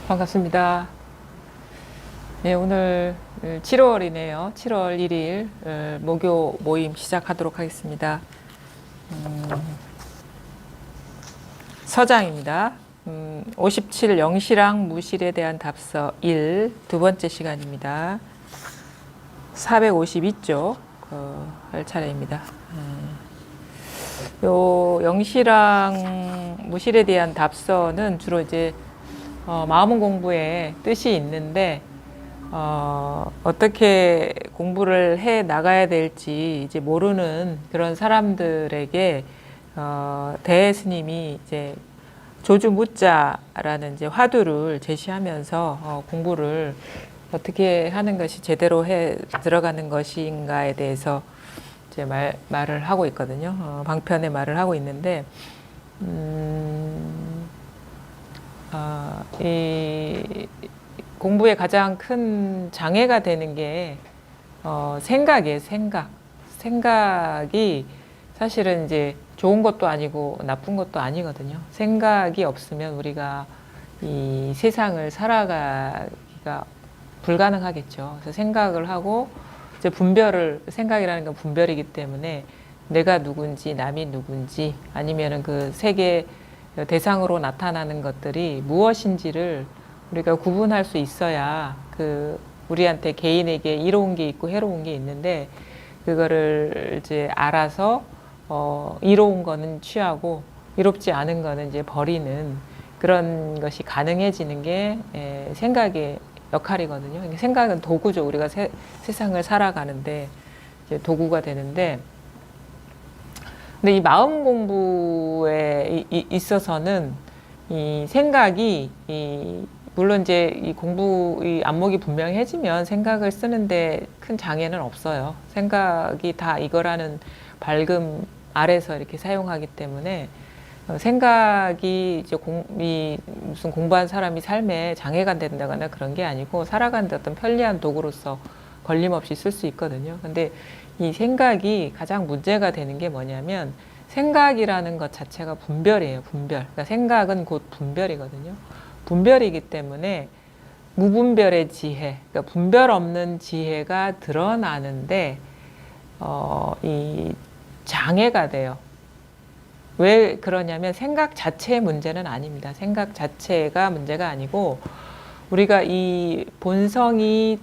반갑습니다. 네, 오늘 7월이네요. 7월 1일 목요 모임 시작하도록 하겠습니다. 서장입니다. 57 영실왕 무실에 대한 답서 1 두 번째 시간입니다. 452쪽 할 차례입니다. 요 영실왕 무실에 대한 답서는 주로 이제 마음 공부에 뜻이 있는데 어떻게 공부를 해 나가야 될지 이제 모르는 그런 사람들에게 대스님이 이제 조주무자라는 이제 화두를 제시하면서 공부를 어떻게 하는 것이 제대로 해 들어가는 것인가에 대해서 이제 말을 하고 있거든요. 방편의 말을 하고 있는데 이 공부의 가장 큰 장애가 되는 게 생각이에요. 생각이 사실은 이제 좋은 것도 아니고 나쁜 것도 아니거든요. 생각이 없으면 우리가 이 세상을 살아가기가 불가능하겠죠. 그래서 생각을 하고 이제 생각이라는 건 분별이기 때문에 내가 누군지 남이 누군지 아니면은 그 세계 대상으로 나타나는 것들이 무엇인지를 우리가 구분할 수 있어야 그 우리한테 개인에게 이로운 게 있고 해로운 게 있는데 그거를 이제 알아서 이로운 거는 취하고 이롭지 않은 거는 이제 버리는 그런 것이 가능해지는 게 생각의 역할이거든요. 생각은 도구죠. 우리가 세상을 살아가는데 이제 도구가 되는데 근데 이 마음 공부에 있어서는 이 생각이 물론 이제 이 안목이 분명해지면 생각을 쓰는데 큰 장애는 없어요. 생각이 다 이거라는 밝음 아래서 이렇게 사용하기 때문에 생각이 이제 무슨 공부한 사람이 삶에 장애가 된다거나 그런 게 아니고 살아가는데 어떤 편리한 도구로서 걸림없이 쓸 수 있거든요. 근데 이 생각이 가장 문제가 되는 게 뭐냐면 생각이라는 것 자체가 분별이에요. 분별. 그러니까 생각은 곧 분별이거든요. 분별이기 때문에 무분별의 지혜, 그러니까 분별 없는 지혜가 드러나는데 이 장애가 돼요. 왜 그러냐면 생각 자체의 문제는 아닙니다. 생각 자체가 문제가 아니고 우리가 이 본성이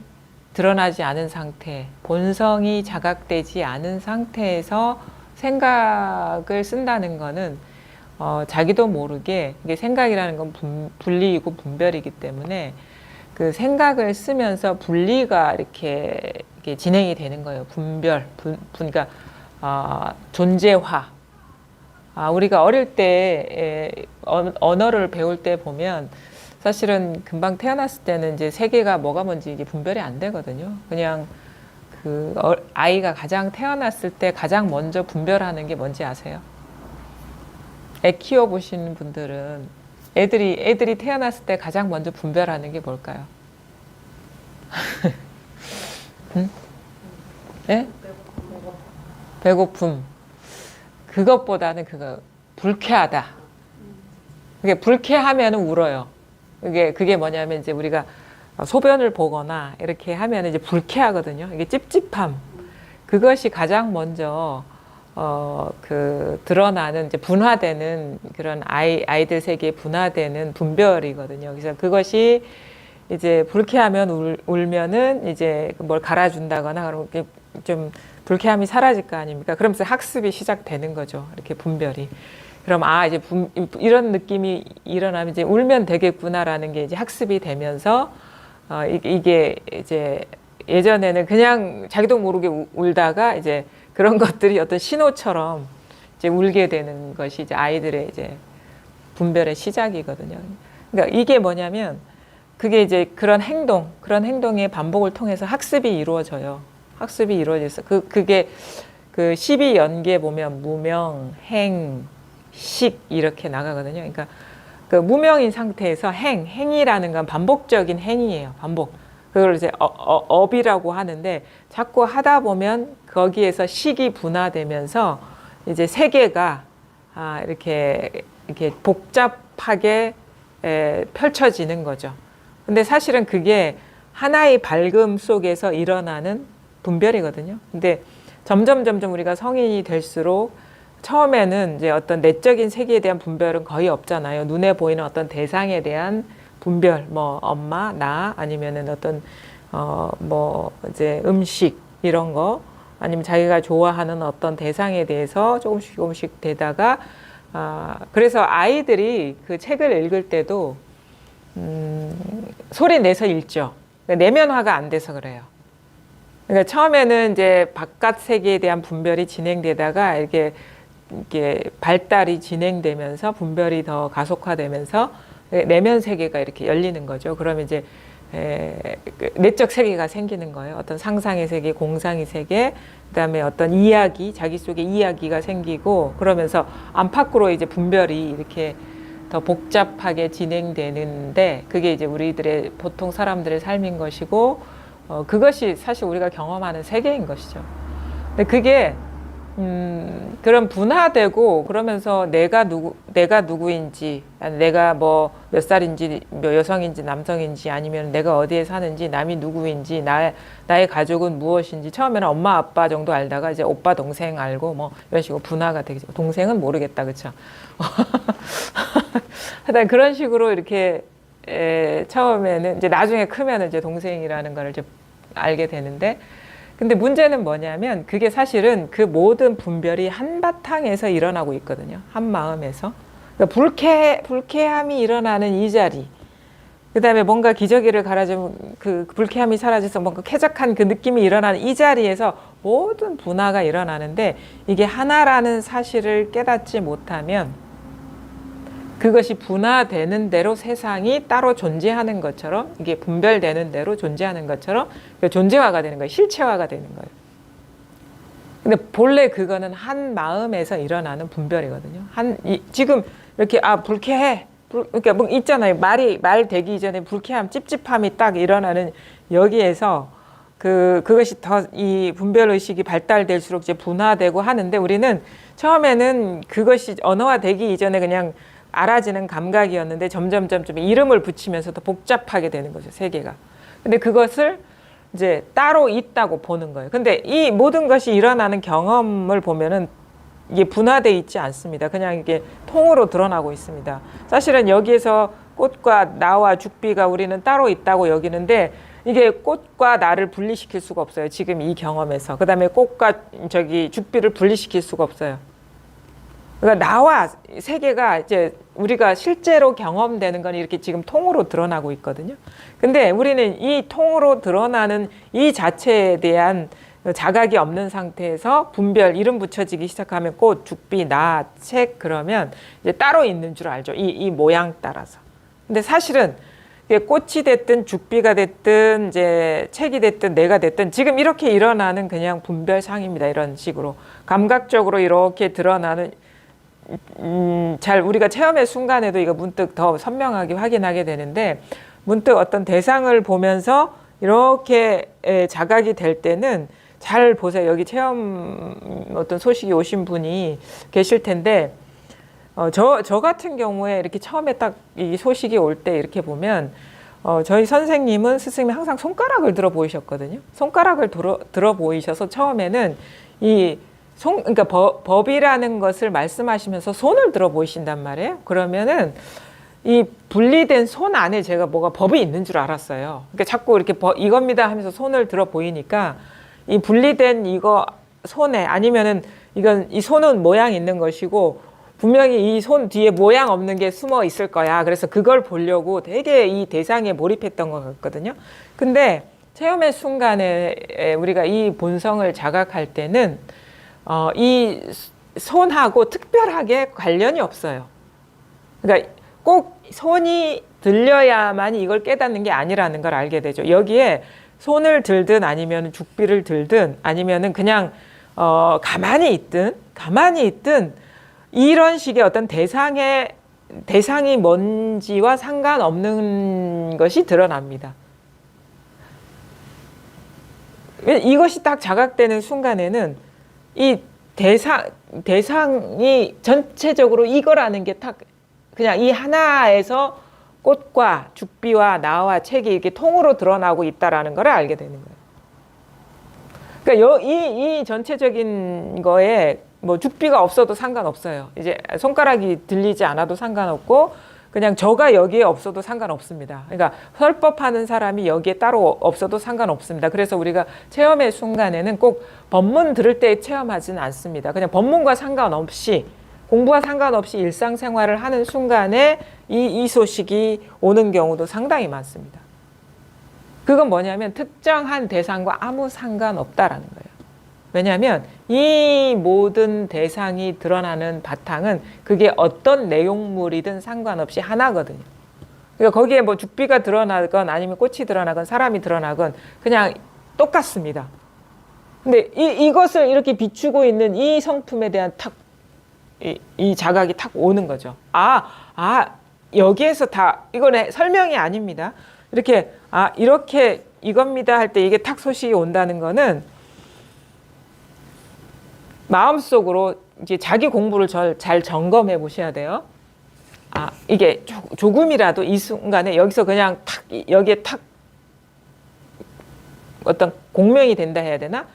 드러나지 않은 상태, 본성이 자각되지 않은 상태에서 생각을 쓴다는 거는 자기도 모르게 이게 생각이라는 건 분리이고 분별이기 때문에 그 생각을 쓰면서 분리가 이렇게 진행이 되는 거예요. 그러니까 존재화. 우리가 어릴 때 언어를 배울 때 보면 사실은 금방 태어났을 때는 이제 세계가 뭐가 뭔지 이게 분별이 안 되거든요. 그냥 그 아이가 가장 태어났을 때 가장 먼저 분별하는 게 뭔지 아세요? 애 키워보시는 분들은 애들이 태어났을 때 가장 먼저 분별하는 게 뭘까요? 응? 예? 배고픔. 그것보다는 불쾌하다. 그게 불쾌하면 울어요. 그게 뭐냐면 이제 우리가 소변을 보거나 이렇게 하면 이제 불쾌하거든요. 이게 찝찝함. 그것이 가장 먼저 드러나는 이제 분화되는 그런 아이들 세계에 분화되는 분별이거든요. 그래서 그것이 이제 불쾌하면 울면은 이제 뭘 갈아준다거나 그러면 좀 불쾌함이 사라질 거 아닙니까? 그러면서 학습이 시작되는 거죠. 이렇게 분별이. 그럼 이제 이런 느낌이 일어나면 이제 울면 되겠구나라는 게 이제 학습이 되면서 이게 이제 예전에는 그냥 자기도 모르게 울다가 이제 그런 것들이 어떤 신호처럼 이제 울게 되는 것이 이제 아이들의 이제 분별의 시작이거든요. 그러니까 이게 뭐냐면 그게 이제 그런 행동의 반복을 통해서 학습이 이루어져요. 학습이 이루어져서 그게 그 12연계 보면 무명, 행, 식 이렇게 나가거든요. 그러니까 그 무명인 상태에서 행이라는 건 반복적인 행위예요. 반복. 그걸 이제 업이라고 하는데 자꾸 하다 보면 거기에서 식이 분화되면서 이제 세계가 이렇게 복잡하게 펼쳐지는 거죠. 근데 사실은 그게 하나의 밝음 속에서 일어나는 분별이거든요. 근데 점점 우리가 성인이 될수록 처음에는 이제 어떤 내적인 세계에 대한 분별은 거의 없잖아요. 눈에 보이는 어떤 대상에 대한 분별, 뭐 엄마, 나, 아니면은 어떤 뭐 이제 음식 이런 거, 아니면 자기가 좋아하는 어떤 대상에 대해서 조금씩 되다가 그래서 아이들이 그 책을 읽을 때도 소리 내서 읽죠. 그러니까 내면화가 안 돼서 그래요. 그러니까 처음에는 이제 바깥 세계에 대한 분별이 진행되다가 이렇게 발달이 진행되면서 분별이 더 가속화되면서 내면 세계가 이렇게 열리는 거죠. 그러면 이제 내적 세계가 생기는 거예요. 어떤 상상의 세계, 공상의 세계, 그다음에 어떤 이야기, 자기 속에 이야기가 생기고 그러면서 안팎으로 이제 분별이 이렇게 더 복잡하게 진행되는데 그게 이제 우리들의 보통 사람들의 삶인 것이고 그것이 사실 우리가 경험하는 세계인 것이죠. 근데 그게 그런 분화되고 그러면서 내가 누구인지, 내가 뭐 몇 살인지, 뭐 여성인지 남성인지, 아니면 내가 어디에 사는지, 남이 누구인지, 나의 가족은 무엇인지, 처음에는 엄마 아빠 정도 알다가 이제 오빠 동생 알고 뭐 이런 식으로 분화가 되겠죠. 동생은 모르겠다, 그렇죠? 하여튼 그런 식으로 이렇게 처음에는 이제 나중에 크면 이제 동생이라는 걸 이제 알게 되는데. 근데 문제는 뭐냐면 그게 사실은 그 모든 분별이 한바탕에서 일어나고 있거든요. 한 마음에서. 그러니까 불쾌함이 일어나는 이 자리. 그 다음에 뭔가 기저귀를 갈아주면 그 불쾌함이 사라져서 뭔가 쾌적한 그 느낌이 일어나는 이 자리에서 모든 분화가 일어나는데 이게 하나라는 사실을 깨닫지 못하면 그것이 분화되는 대로 세상이 따로 존재하는 것처럼 이게 분별되는 대로 존재하는 것처럼 존재화가 되는 거예요. 실체화가 되는 거예요. 근데 본래 그거는 한 마음에서 일어나는 분별이거든요. 지금 이렇게 불쾌해. 그러니까 뭐 있잖아요. 말 되기 이전에 불쾌함, 찝찝함이 딱 일어나는 여기에서 그것이 더 이 분별 의식이 발달될수록 이제 분화되고 하는데 우리는 처음에는 그것이 언어화되기 이전에 그냥 알아지는 감각이었는데 점점 이름을 붙이면서 더 복잡하게 되는 거죠, 세계가. 근데 그것을 이제 따로 있다고 보는 거예요. 근데 이 모든 것이 일어나는 경험을 보면은 이게 분화되어 있지 않습니다. 그냥 이게 통으로 드러나고 있습니다. 사실은 여기에서 꽃과 나와 죽비가 우리는 따로 있다고 여기는데 이게 꽃과 나를 분리시킬 수가 없어요. 지금 이 경험에서. 그 다음에 꽃과 죽비를 분리시킬 수가 없어요. 그러니까 나와 세계가 이제 우리가 실제로 경험되는 건 이렇게 지금 통으로 드러나고 있거든요. 근데 우리는 이 통으로 드러나는 이 자체에 대한 자각이 없는 상태에서 분별, 이름 붙여지기 시작하면 꽃, 죽비, 나, 책 그러면 이제 따로 있는 줄 알죠. 이 모양 따라서. 근데 사실은 꽃이 됐든 죽비가 됐든 이제 책이 됐든 내가 됐든 지금 이렇게 일어나는 그냥 분별상입니다. 이런 식으로 감각적으로 이렇게 드러나는 잘 우리가 체험의 순간에도 이거 문득 더 선명하게 확인하게 되는데 문득 어떤 대상을 보면서 이렇게 자각이 될 때는 잘 보세요. 여기 체험 어떤 소식이 오신 분이 계실 텐데 저 같은 경우에 이렇게 처음에 딱 이 소식이 올 때 이렇게 보면 저희 선생님은 스승님이 항상 손가락을 들어 보이셨거든요. 손가락을 들어 보이셔서 처음에는 그러니까 법이라는 것을 말씀하시면서 손을 들어 보이신단 말이에요. 그러면은 이 분리된 손 안에 제가 뭐가 법이 있는 줄 알았어요. 그러니까 자꾸 이렇게 이겁니다 하면서 손을 들어 보이니까 이 분리된 이거 손에 아니면은 이 손은 모양 있는 것이고 분명히 이 손 뒤에 모양 없는 게 숨어 있을 거야. 그래서 그걸 보려고 되게 이 대상에 몰입했던 것 같거든요. 근데 체험의 순간에 우리가 이 본성을 자각할 때는 이 손하고 특별하게 관련이 없어요. 그러니까 꼭 손이 들려야만 이걸 깨닫는 게 아니라는 걸 알게 되죠. 여기에 손을 들든 아니면 죽비를 들든 아니면은 그냥 가만히 있든 이런 식의 어떤 대상이 뭔지와 상관없는 것이 드러납니다. 이것이 딱 자각되는 순간에는 이 대상이 전체적으로 이거라는 게 딱 그냥 이 하나에서 꽃과 죽비와 나와 책이 이렇게 통으로 드러나고 있다라는 걸 알게 되는 거예요. 그러니까 이 전체적인 거에 뭐 죽비가 없어도 상관없어요. 이제 손가락이 들리지 않아도 상관없고 그냥 저가 여기에 없어도 상관없습니다. 그러니까 설법하는 사람이 여기에 따로 없어도 상관없습니다. 그래서 우리가 체험의 순간에는 꼭 법문 들을 때 체험하지는 않습니다. 그냥 법문과 상관없이 공부와 상관없이 일상생활을 하는 순간에 이 소식이 오는 경우도 상당히 많습니다. 그건 뭐냐면 특정한 대상과 아무 상관없다라는 거예요. 왜냐하면 이 모든 대상이 드러나는 바탕은 그게 어떤 내용물이든 상관없이 하나거든요. 그러니까 거기에 뭐 죽비가 드러나건 아니면 꽃이 드러나건 사람이 드러나건 그냥 똑같습니다. 근데 이것을 이렇게 비추고 있는 이 성품에 대한 이 자각이 탁 오는 거죠. 여기에서 다 이거는 설명이 아닙니다. 이렇게 이렇게 이겁니다 할 때 이게 탁 소식이 온다는 거는 마음속으로 이제 자기 공부를 잘 점검해 보셔야 돼요. 이게 조금이라도 이 순간에 여기서 그냥 탁 여기에 탁 어떤 공명이 된다 해야 되나?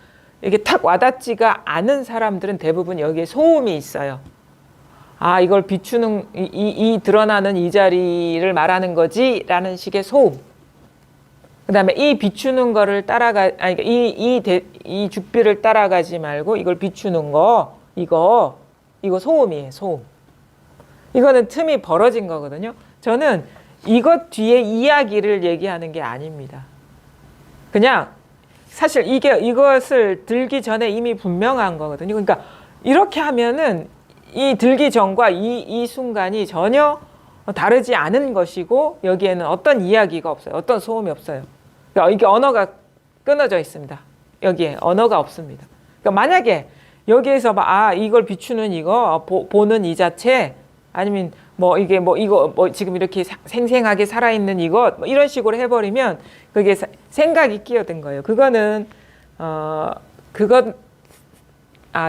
이게 탁 와닿지가 않은 사람들은 대부분 여기에 소음이 있어요. 이걸 비추는 이 드러나는 이 자리를 말하는 거지라는 식의 소음. 그다음에 이 비추는 거를 이 죽비를 따라가지 말고 이걸 비추는 거 이거 소음이에요. 소음. 이거는 틈이 벌어진 거거든요. 저는 이것 뒤에 이야기를 얘기하는 게 아닙니다. 그냥 사실 이것을 들기 전에 이미 분명한 거거든요. 그러니까 이렇게 하면은 이 들기 전과 이 순간이 전혀 다르지 않은 것이고 여기에는 어떤 이야기가 없어요. 어떤 소음이 없어요. 그러니까 이게 언어가 끊어져 있습니다. 여기에 언어가 없습니다. 그러니까 만약에 여기에서 이걸 비추는 이거 보는 이 자체 아니면 이거 지금 이렇게 생생하게 살아있는 이것 이런 식으로 해버리면 그게 생각이 끼어든 거예요. 그거는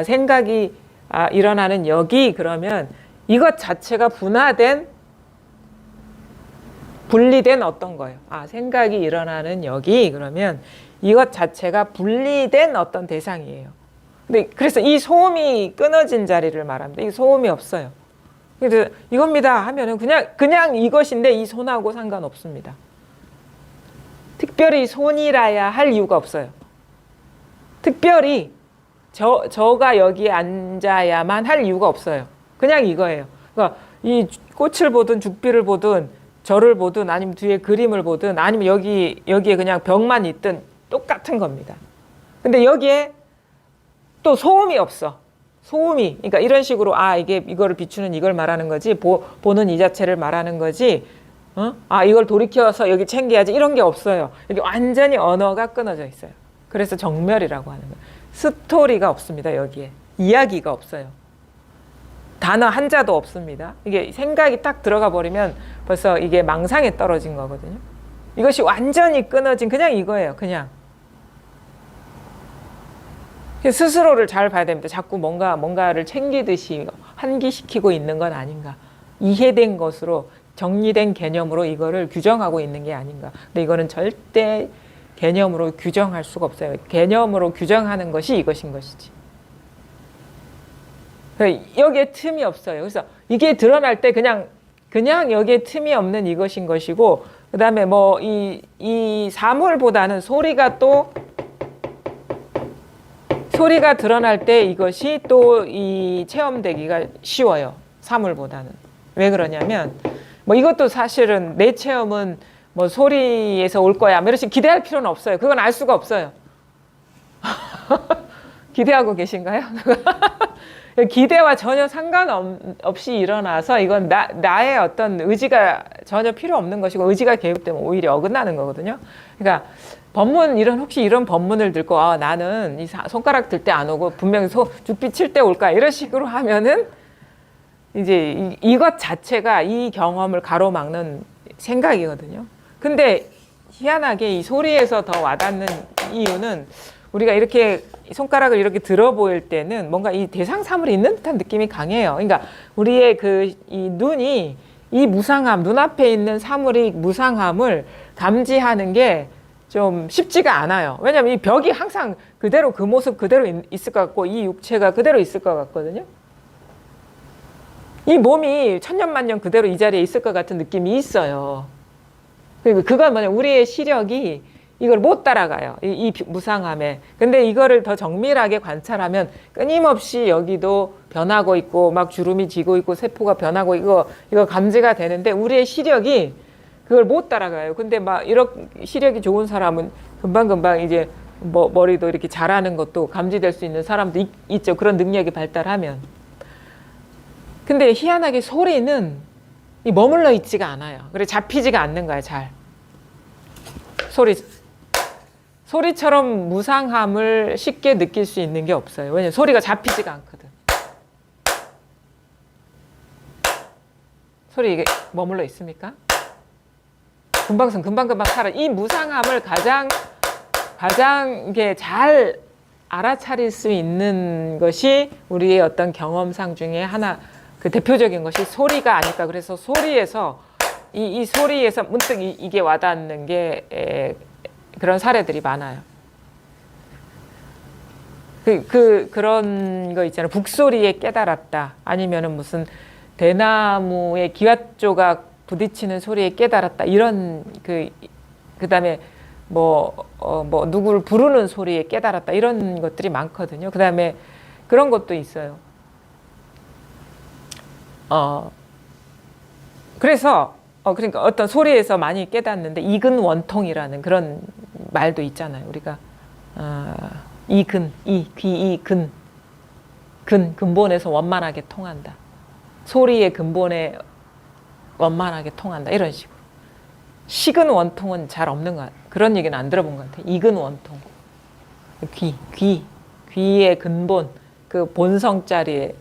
생각이 일어나는 여기 그러면 이것 자체가 분리된 어떤 거예요. 생각이 일어나는 여기 그러면 이것 자체가 분리된 어떤 대상이에요. 근데 그래서 이 소음이 끊어진 자리를 말합니다. 이 소음이 없어요. 그래서 이겁니다 하면은 그냥 이것인데 이 손하고 상관없습니다. 특별히 손이라야 할 이유가 없어요. 특별히 저가 여기에 앉아야만 할 이유가 없어요. 그냥 이거예요. 그러니까 이 꽃을 보든 죽비를 보든 저를 보든 아니면 뒤에 그림을 보든 아니면 여기에 그냥 벽만 있든 똑같은 겁니다. 근데 여기에 또 소음이 없어. 소음이. 그러니까 이런 식으로 이거를 비추는 이걸 말하는 거지 보는 이 자체를 말하는 거지 이걸 돌이켜서 여기 챙겨야지 이런 게 없어요. 여기 완전히 언어가 끊어져 있어요. 그래서 정멸이라고 하는 거예요. 스토리가 없습니다. 여기에. 이야기가 없어요. 단어 한자도 없습니다. 이게 생각이 딱 들어가 버리면 벌써 이게 망상에 떨어진 거거든요. 이것이 완전히 끊어진 그냥 이거예요. 그냥. 스스로를 잘 봐야 됩니다. 자꾸 뭔가를 챙기듯이 환기시키고 있는 건 아닌가. 이해된 것으로 정리된 개념으로 이거를 규정하고 있는 게 아닌가. 근데 이거는 절대 개념으로 규정할 수가 없어요. 개념으로 규정하는 것이 이것인 것이지. 여기에 틈이 없어요. 그래서 이게 드러날 때 그냥 여기에 틈이 없는 이것인 것이고 그 다음에 이 사물보다는 소리가 드러날 때 이것이 또 이 체험되기가 쉬워요. 사물보다는. 왜 그러냐면 이것도 사실은 내 체험은 소리에서 올 거야. 이렇게 기대할 필요는 없어요. 그건 알 수가 없어요. 기대하고 계신가요? 기대와 전혀 상관없이 일어나서 이건 나의 어떤 의지가 전혀 필요 없는 것이고 의지가 개입되면 오히려 어긋나는 거거든요. 그러니까 혹시 이런 법문을 듣고 나는 이 손가락 들 때 안 오고 분명히 죽비 칠 때 올까 이런 식으로 하면은 이제 이것 자체가 이 경험을 가로막는 생각이거든요. 근데 희한하게 이 소리에서 더 와닿는 이유는 우리가 이렇게 손가락을 이렇게 들어 보일 때는 뭔가 이 대상 사물이 있는 듯한 느낌이 강해요. 그러니까 우리의 이 눈이 이 무상함, 눈앞에 있는 사물이 무상함을 감지하는 게 좀 쉽지가 않아요. 왜냐하면 이 벽이 항상 그대로 그 모습 그대로 있을 것 같고 이 육체가 그대로 있을 것 같거든요. 이 몸이 천년만년 그대로 이 자리에 있을 것 같은 느낌이 있어요. 그리고 그건 뭐냐, 우리의 시력이 이걸 못 따라가요. 이 무상함에. 근데 이거를 더 정밀하게 관찰하면 끊임없이 여기도 변하고 있고 막 주름이 지고 있고 세포가 변하고 이거 감지가 되는데 우리의 시력이 그걸 못 따라가요. 근데 막 이렇게 시력이 좋은 사람은 금방금방 이제 뭐 머리도 이렇게 자라는 것도 감지될 수 있는 사람도 있죠. 그런 능력이 발달하면. 근데 희한하게 소리는 머물러 있지가 않아요. 그래 잡히지가 않는 거야, 잘. 소리처럼 무상함을 쉽게 느낄 수 있는 게 없어요. 왜냐면 소리가 잡히지가 않거든. 소리 이게 머물러 있습니까? 금방금방 살아. 이 무상함을 가장 이게 잘 알아차릴 수 있는 것이 우리의 어떤 경험상 중에 하나, 그 대표적인 것이 소리가 아닐까. 그래서 소리에서 이 소리에서 문득 이게 와닿는 게 그런 사례들이 많아요. 그런 거 있잖아요. 북소리에 깨달았다. 아니면은 무슨 대나무의 기왓조각 부딪히는 소리에 깨달았다. 이런 그다음에 뭐 누구를 부르는 소리에 깨달았다. 이런 것들이 많거든요. 그다음에 그런 것도 있어요. 그래서 그러니까 어떤 소리에서 많이 깨닫는데 이근 원통이라는 그런 말도 있잖아요. 우리가 근본에서 원만하게 통한다. 소리의 근본에 원만하게 통한다. 이런 식으로. 식은 원통은 잘 없는 것 같아요. 그런 얘기는 안 들어본 것 같아요. 익은 원통. 귀의 근본, 그 본성자리에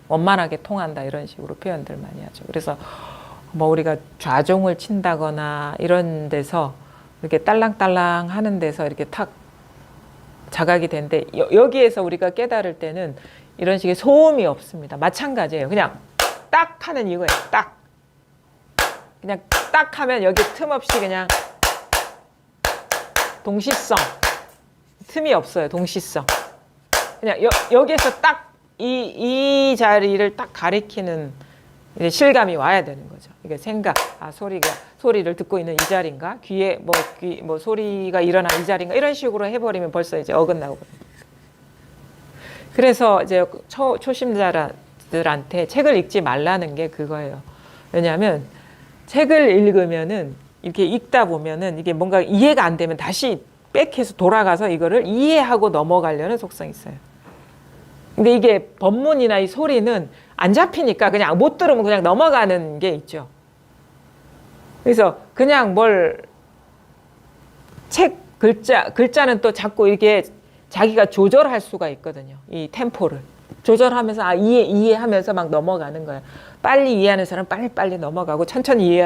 원만하게 통한다. 이런 식으로 표현들 많이 하죠. 그래서 뭐 우리가 좌종을 친다거나 이런 데서 이렇게 딸랑딸랑 하는 데서 이렇게 탁 자각이 되는데 여기에서 우리가 깨달을 때는 이런 식의 소음이 없습니다. 마찬가지예요. 그냥 딱 하는 이거예요. 딱. 그냥 딱 하면 여기 틈 없이 그냥 동시성. 틈이 없어요. 동시성. 그냥 여기에서 딱 이 자리를 딱 가리키는 이제 실감이 와야 되는 거죠. 이게 생각, 소리를 듣고 있는 이 자리인가? 귀에 소리가 일어난 이 자리인가? 이런 식으로 해버리면 벌써 이제 어긋나고. 그래서 이제 초심자들한테 책을 읽지 말라는 게 그거예요. 왜냐하면 책을 읽으면은 이렇게 읽다 보면은 이게 뭔가 이해가 안 되면 다시 백해서 돌아가서 이거를 이해하고 넘어가려는 속성이 있어요. 근데 이게 법문이나 이 소리는 안 잡히니까 그냥 못 들으면 그냥 넘어가는 게 있죠. 그래서 그냥 책 글자는 또 자꾸 이게 자기가 조절할 수가 있거든요. 이 템포를. 조절하면서 이해하면서 막 넘어가는 거예요. 빨리 이해하는 사람은 빨리 넘어가고 천천히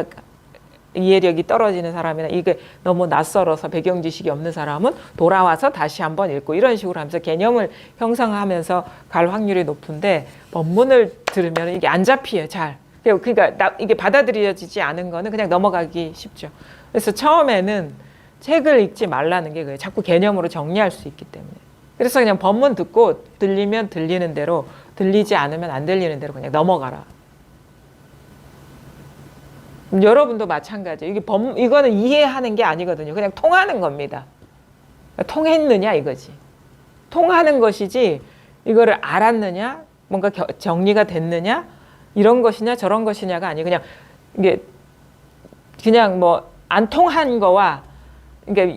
이해력이 떨어지는 사람이나 이게 너무 낯설어서 배경 지식이 없는 사람은 돌아와서 다시 한번 읽고 이런 식으로 하면서 개념을 형성하면서 갈 확률이 높은데 법문을 들으면 이게 안 잡혀요, 잘. 그러니까 이게 받아들여지지 않은 거는 그냥 넘어가기 쉽죠. 그래서 처음에는 책을 읽지 말라는 게 그래요. 자꾸 개념으로 정리할 수 있기 때문에. 그래서 그냥 법문 듣고 들리면 들리는 대로, 들리지 않으면 안 들리는 대로 그냥 넘어가라. 여러분도 마찬가지예요. 이거는 이해하는 게 아니거든요. 그냥 통하는 겁니다. 통했느냐 이거지. 통하는 것이지 이거를 알았느냐, 뭔가 정리가 됐느냐, 이런 것이냐 저런 것이냐가 아니고 그냥 뭐 안 통한 거와 그러니까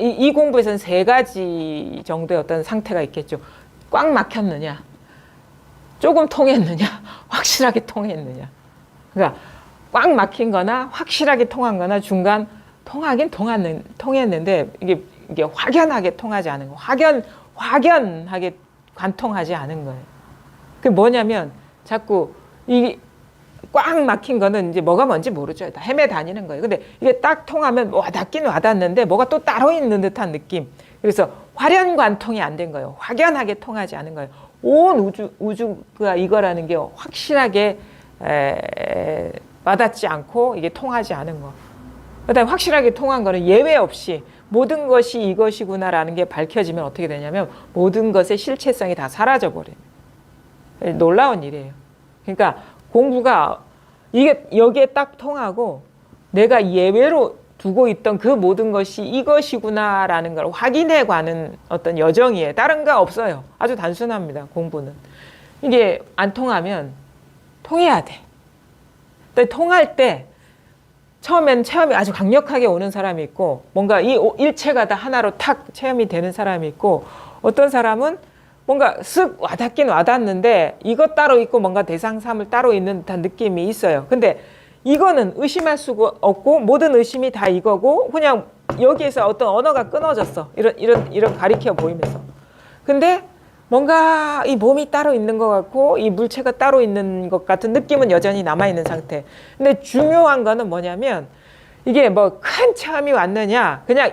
이 공부에서는 3가지 정도의 어떤 상태가 있겠죠. 꽉 막혔느냐, 조금 통했느냐, 확실하게 통했느냐. 그러니까 꽉 막힌 거나 확실하게 통한 거나 중간 통하긴 통했는데 이게 확연하게 통하지 않은 거. 확연하게 관통하지 않은 거예요. 그게 뭐냐면 자꾸 이 꽉 막힌 거는 이제 뭐가 뭔지 모르죠. 다 헤매 다니는 거예요. 근데 이게 딱 통하면 와닿긴 와닿는데 뭐가 또 따로 있는 듯한 느낌. 그래서 활연 관통이 안 된 거예요. 확연하게 통하지 않은 거예요. 온 우주가 이거라는 게 확실하게 와닿지 않고 이게 통하지 않은 거. 그다음에 확실하게 통한 거는 예외 없이 모든 것이 이것이구나라는 게 밝혀지면 어떻게 되냐면 모든 것의 실체성이 다 사라져 버려요. 놀라운 일이에요. 그러니까 공부가 이게 여기에 딱 통하고 내가 예외로 두고 있던 그 모든 것이 이것이구나라는 걸 확인해 가는 어떤 여정이에요. 다른 거 없어요. 아주 단순합니다. 공부는. 이게 안 통하면 통해야 돼. 근데 통할 때 처음엔 체험이 아주 강력하게 오는 사람이 있고 뭔가 이 일체가 다 하나로 탁 체험이 되는 사람이 있고 어떤 사람은 뭔가 쓱 와닿긴 와닿는데 이것 따로 있고 뭔가 대상삼을 따로 있는 듯한 느낌이 있어요. 근데 이거는 의심할 수가 없고 모든 의심이 다 이거고 그냥 여기에서 어떤 언어가 끊어졌어. 이런 가리켜 보이면서. 근데 뭔가 이 몸이 따로 있는 것 같고 이 물체가 따로 있는 것 같은 느낌은 여전히 남아있는 상태. 근데 중요한 거는 뭐냐면 이게 뭐 큰 체험이 왔느냐 그냥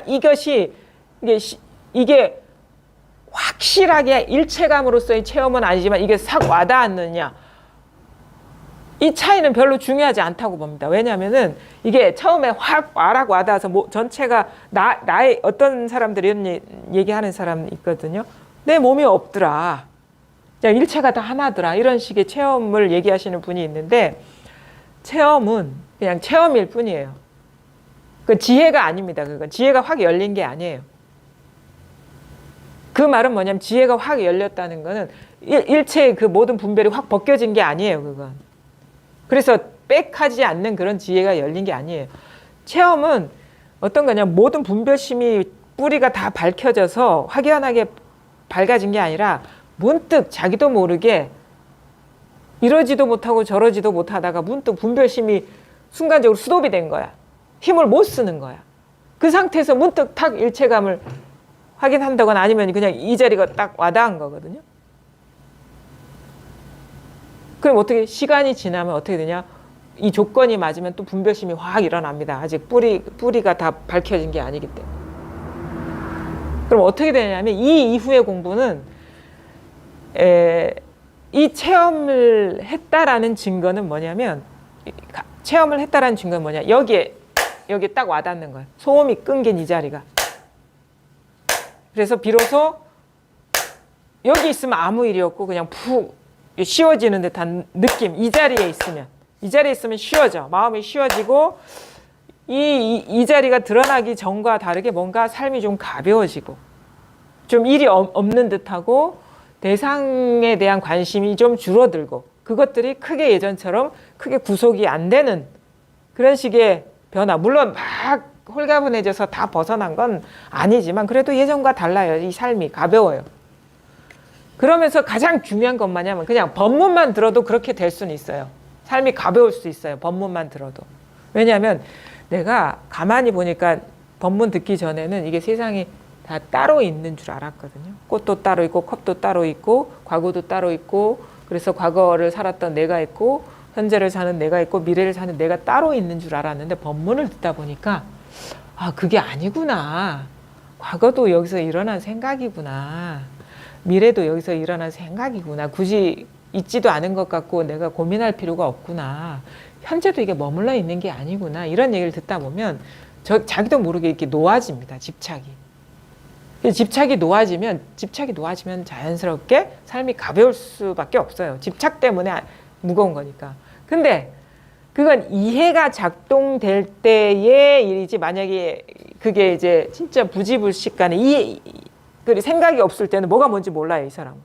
이게 확실하게 일체감으로서의 체험은 아니지만 이게 싹 와닿았느냐 이 차이는 별로 중요하지 않다고 봅니다. 왜냐하면은 이게 처음에 확 와닿아서 전체가 나의 어떤 사람들이 이런 얘기하는 사람 있거든요. 내 몸이 없더라. 그냥 일체가 다 하나더라. 이런 식의 체험을 얘기하시는 분이 있는데 체험은 그냥 체험일 뿐이에요. 그 지혜가 아닙니다. 그건 지혜가 확 열린 게 아니에요. 그 말은 뭐냐면 지혜가 확 열렸다는 거는 일체의 그 모든 분별이 확 벗겨진 게 아니에요. 그건. 그래서 빽하지 않는 그런 지혜가 열린 게 아니에요. 체험은 어떤 거냐 모든 분별심이 뿌리가 다 밝혀져서 확연하게 밝아진 게 아니라 문득 자기도 모르게 이러지도 못하고 저러지도 못하다가 문득 분별심이 순간적으로 스톱이 된 거야. 힘을 못 쓰는 거야. 그 상태에서 문득 탁 일체감을 확인한다거나 아니면 그냥 이 자리가 딱 와닿은 거거든요. 그럼 어떻게 시간이 지나면 어떻게 되냐? 이 조건이 맞으면 또 분별심이 확 일어납니다. 아직 뿌리가 다 밝혀진 게 아니기 때문에. 그럼 어떻게 되냐면 이 이후의 공부는 이 체험을 했다라는 증거는 뭐냐면 체험을 했다라는 증거는 뭐냐? 여기에 딱 와닿는 거예요. 소음이 끊긴 이 자리가. 그래서 비로소 여기 있으면 아무 일이 없고 그냥 푹 쉬워지는 듯한 느낌. 이 자리에 있으면 쉬워져. 마음이 쉬워지고 이 자리가 드러나기 전과 다르게 뭔가 삶이 좀 가벼워지고 좀 일이 없는 듯하고 대상에 대한 관심이 좀 줄어들고 그것들이 크게 예전처럼 크게 구속이 안 되는 그런 식의 변화. 물론 막 홀가분해져서 다 벗어난 건 아니지만 그래도 예전과 달라요. 이 삶이 가벼워요. 그러면서 가장 중요한 건 뭐냐면 그냥 법문만 들어도 그렇게 될 수는 있어요. 삶이 가벼울 수 있어요. 법문만 들어도. 왜냐하면 내가 가만히 보니까 법문 듣기 전에는 이게 세상이 다 따로 있는 줄 알았거든요. 꽃도 따로 있고 컵도 따로 있고 과거도 따로 있고 그래서 과거를 살았던 내가 있고 현재를 사는 내가 있고 미래를 사는 내가 따로 있는 줄 알았는데 법문을 듣다 보니까 아 그게 아니구나. 과거도 여기서 일어난 생각이구나. 미래도 여기서 일어난 생각이구나. 굳이 있지도 않은 것 같고 내가 고민할 필요가 없구나. 현재도 이게 머물러 있는 게 아니구나. 이런 얘기를 듣다 보면 자기도 모르게 이렇게 놓아집니다. 집착이. 집착이 놓아지면 자연스럽게 삶이 가벼울 수밖에 없어요. 집착 때문에 무거운 거니까. 근데 그건 이해가 작동될 때의 일이지 만약에 그게 이제 진짜 부지불식간에 생각이 없을 때는 뭐가 뭔지 몰라요, 이 사람은.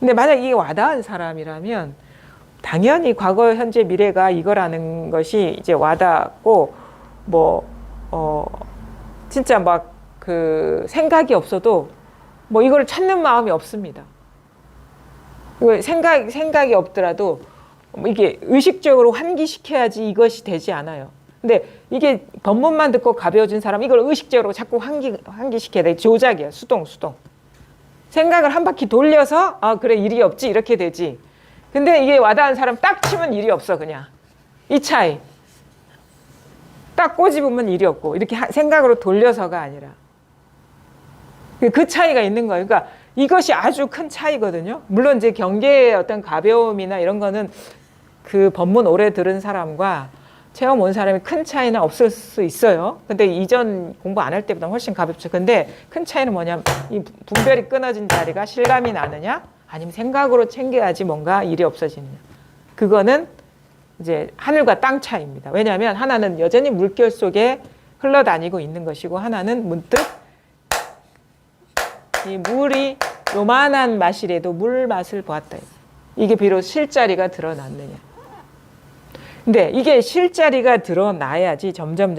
근데 만약 이게 와닿은 사람이라면 당연히 과거, 현재, 미래가 이거라는 것이 이제 와닿고 진짜 막 그 생각이 없어도 뭐 이걸 찾는 마음이 없습니다. 생각이 없더라도 이게 의식적으로 환기시켜야지 이것이 되지 않아요. 근데 이게 법문만 듣고 가벼워진 사람 이걸 의식적으로 자꾸 환기시켜야 돼. 조작이야. 수동. 생각을 한 바퀴 돌려서 아 그래 일이 없지 이렇게 되지. 근데 이게 와닿은 사람 딱 치면 일이 없어 그냥. 이 차이. 딱 꼬집으면 일이 없고 이렇게 생각으로 돌려서가 아니라 그 차이가 있는 거예요. 그러니까 이것이 아주 큰 차이거든요. 물론 이제 경계의 어떤 가벼움이나 이런 거는 그 법문 오래 들은 사람과 체험 온 사람이 큰 차이는 없을 수 있어요. 근데 이전 공부 안 할 때보다 훨씬 가볍죠. 근데 큰 차이는 뭐냐면 이 분별이 끊어진 자리가 실감이 나느냐 아니면 생각으로 챙겨야지 뭔가 일이 없어지느냐. 그거는 이제 하늘과 땅 차이입니다. 왜냐하면 하나는 여전히 물결 속에 흘러다니고 있는 것이고 하나는 문득 이 물이 요만한 맛이라도 물 맛을 보았다. 이게 비로소 실자리가 드러났느냐. 근데 이게 실자리가 드러나야지 점점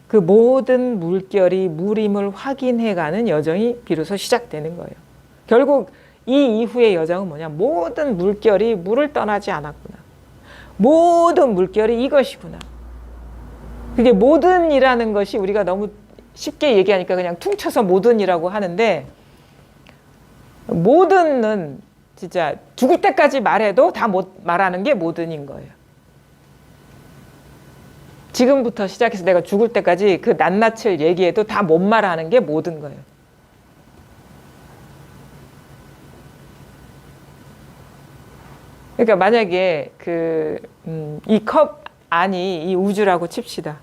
그 모든 물결이 물임을 확인해가는 여정이 비로소 시작되는 거예요. 결국 이 이후의 여정은 뭐냐. 모든 물결이 물을 떠나지 않았구나. 모든 물결이 이것이구나. 그게 모든이라는 것이 우리가 너무 쉽게 얘기하니까 그냥 퉁쳐서 모든이라고 하는데 모든은 진짜 죽을 때까지 말해도 다 말하는 게 모든인 거예요. 지금부터 시작해서 내가 죽을 때까지 그 낱낱을 얘기해도 다 못 말하는 게 모든 거예요. 그러니까 만약에 이 컵 안이 이 우주라고 칩시다.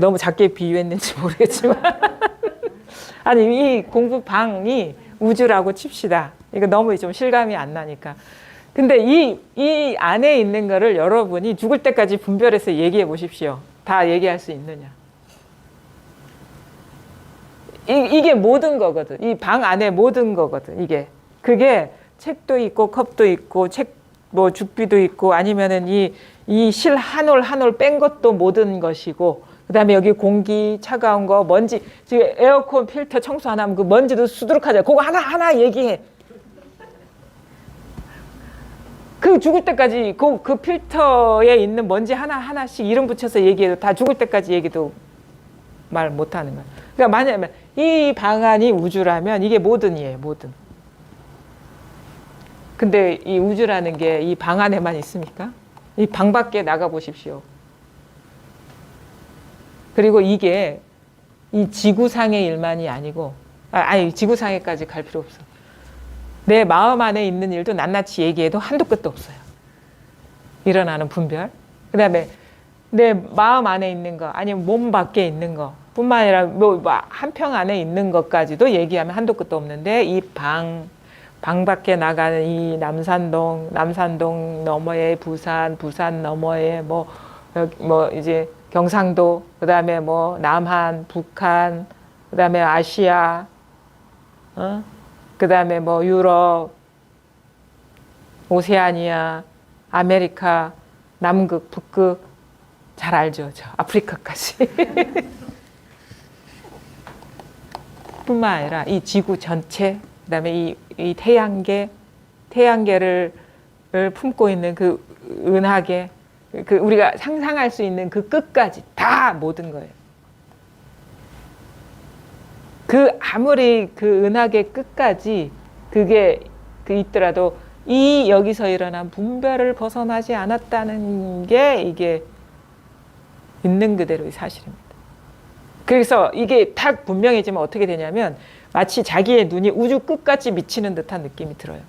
너무 작게 비유했는지 모르겠지만 아니 이 공부방이 우주라고 칩시다. 이거 너무 좀 실감이 안 나니까. 근데 이 안에 있는 거를 여러분이 죽을 때까지 분별해서 얘기해 보십시오. 다 얘기할 수 있느냐. 이게 모든 거거든. 이 방 안에 모든 거거든. 그게 책도 있고 컵도 있고 뭐 죽비도 있고 아니면은 이 실 한 올 한 올 뺀 것도 모든 것이고 그다음에 여기 공기 차가운 거 먼지 지금 에어컨 필터 청소 안 하면 그 먼지도 수두룩하잖아. 그거 하나 얘기해. 그 죽을 때까지 그 필터에 있는 먼지 하나씩 이름 붙여서 얘기해도 다 죽을 때까지 얘기도 말 못하는 거야. 그러니까 만약에 이 방안이 우주라면 이게 모든이에요. 모든. 근데 이 우주라는 게 이 방 안에만 있습니까? 이 방 밖에 나가 보십시오. 그리고 이게 이 지구상의 일만이 아니고 아니 지구상에까지 갈 필요 없어. 내 마음 안에 있는 일도 낱낱이 얘기해도 한도 끝도 없어요. 일어나는 분별. 그 다음에 내 마음 안에 있는 거 아니면 몸 밖에 있는 거 뿐만 아니라 뭐 한평 안에 있는 것까지도 얘기하면 한도 끝도 없는데 이 방 밖에 나가는 이 남산동 너머에 부산 너머에 뭐 이제 경상도, 그 다음에 뭐 남한, 북한, 그 다음에 아시아, 그 다음에 뭐 유럽, 오세아니아, 아메리카, 남극, 북극, 잘 알죠? 저 아프리카까지. 뿐만 아니라 이 지구 전체, 그 다음에 이 태양계를 품고 있는 그 은하계, 그 우리가 상상할 수 있는 그 끝까지 다 모든 거예요. 그 아무리 그 은하계 끝까지 그게 있더라도 이 여기서 일어난 분별을 벗어나지 않았다는 게 이게 있는 그대로의 사실입니다. 그래서 이게 딱 분명해지면 어떻게 되냐면 마치 자기의 눈이 우주 끝까지 미치는 듯한 느낌이 들어요.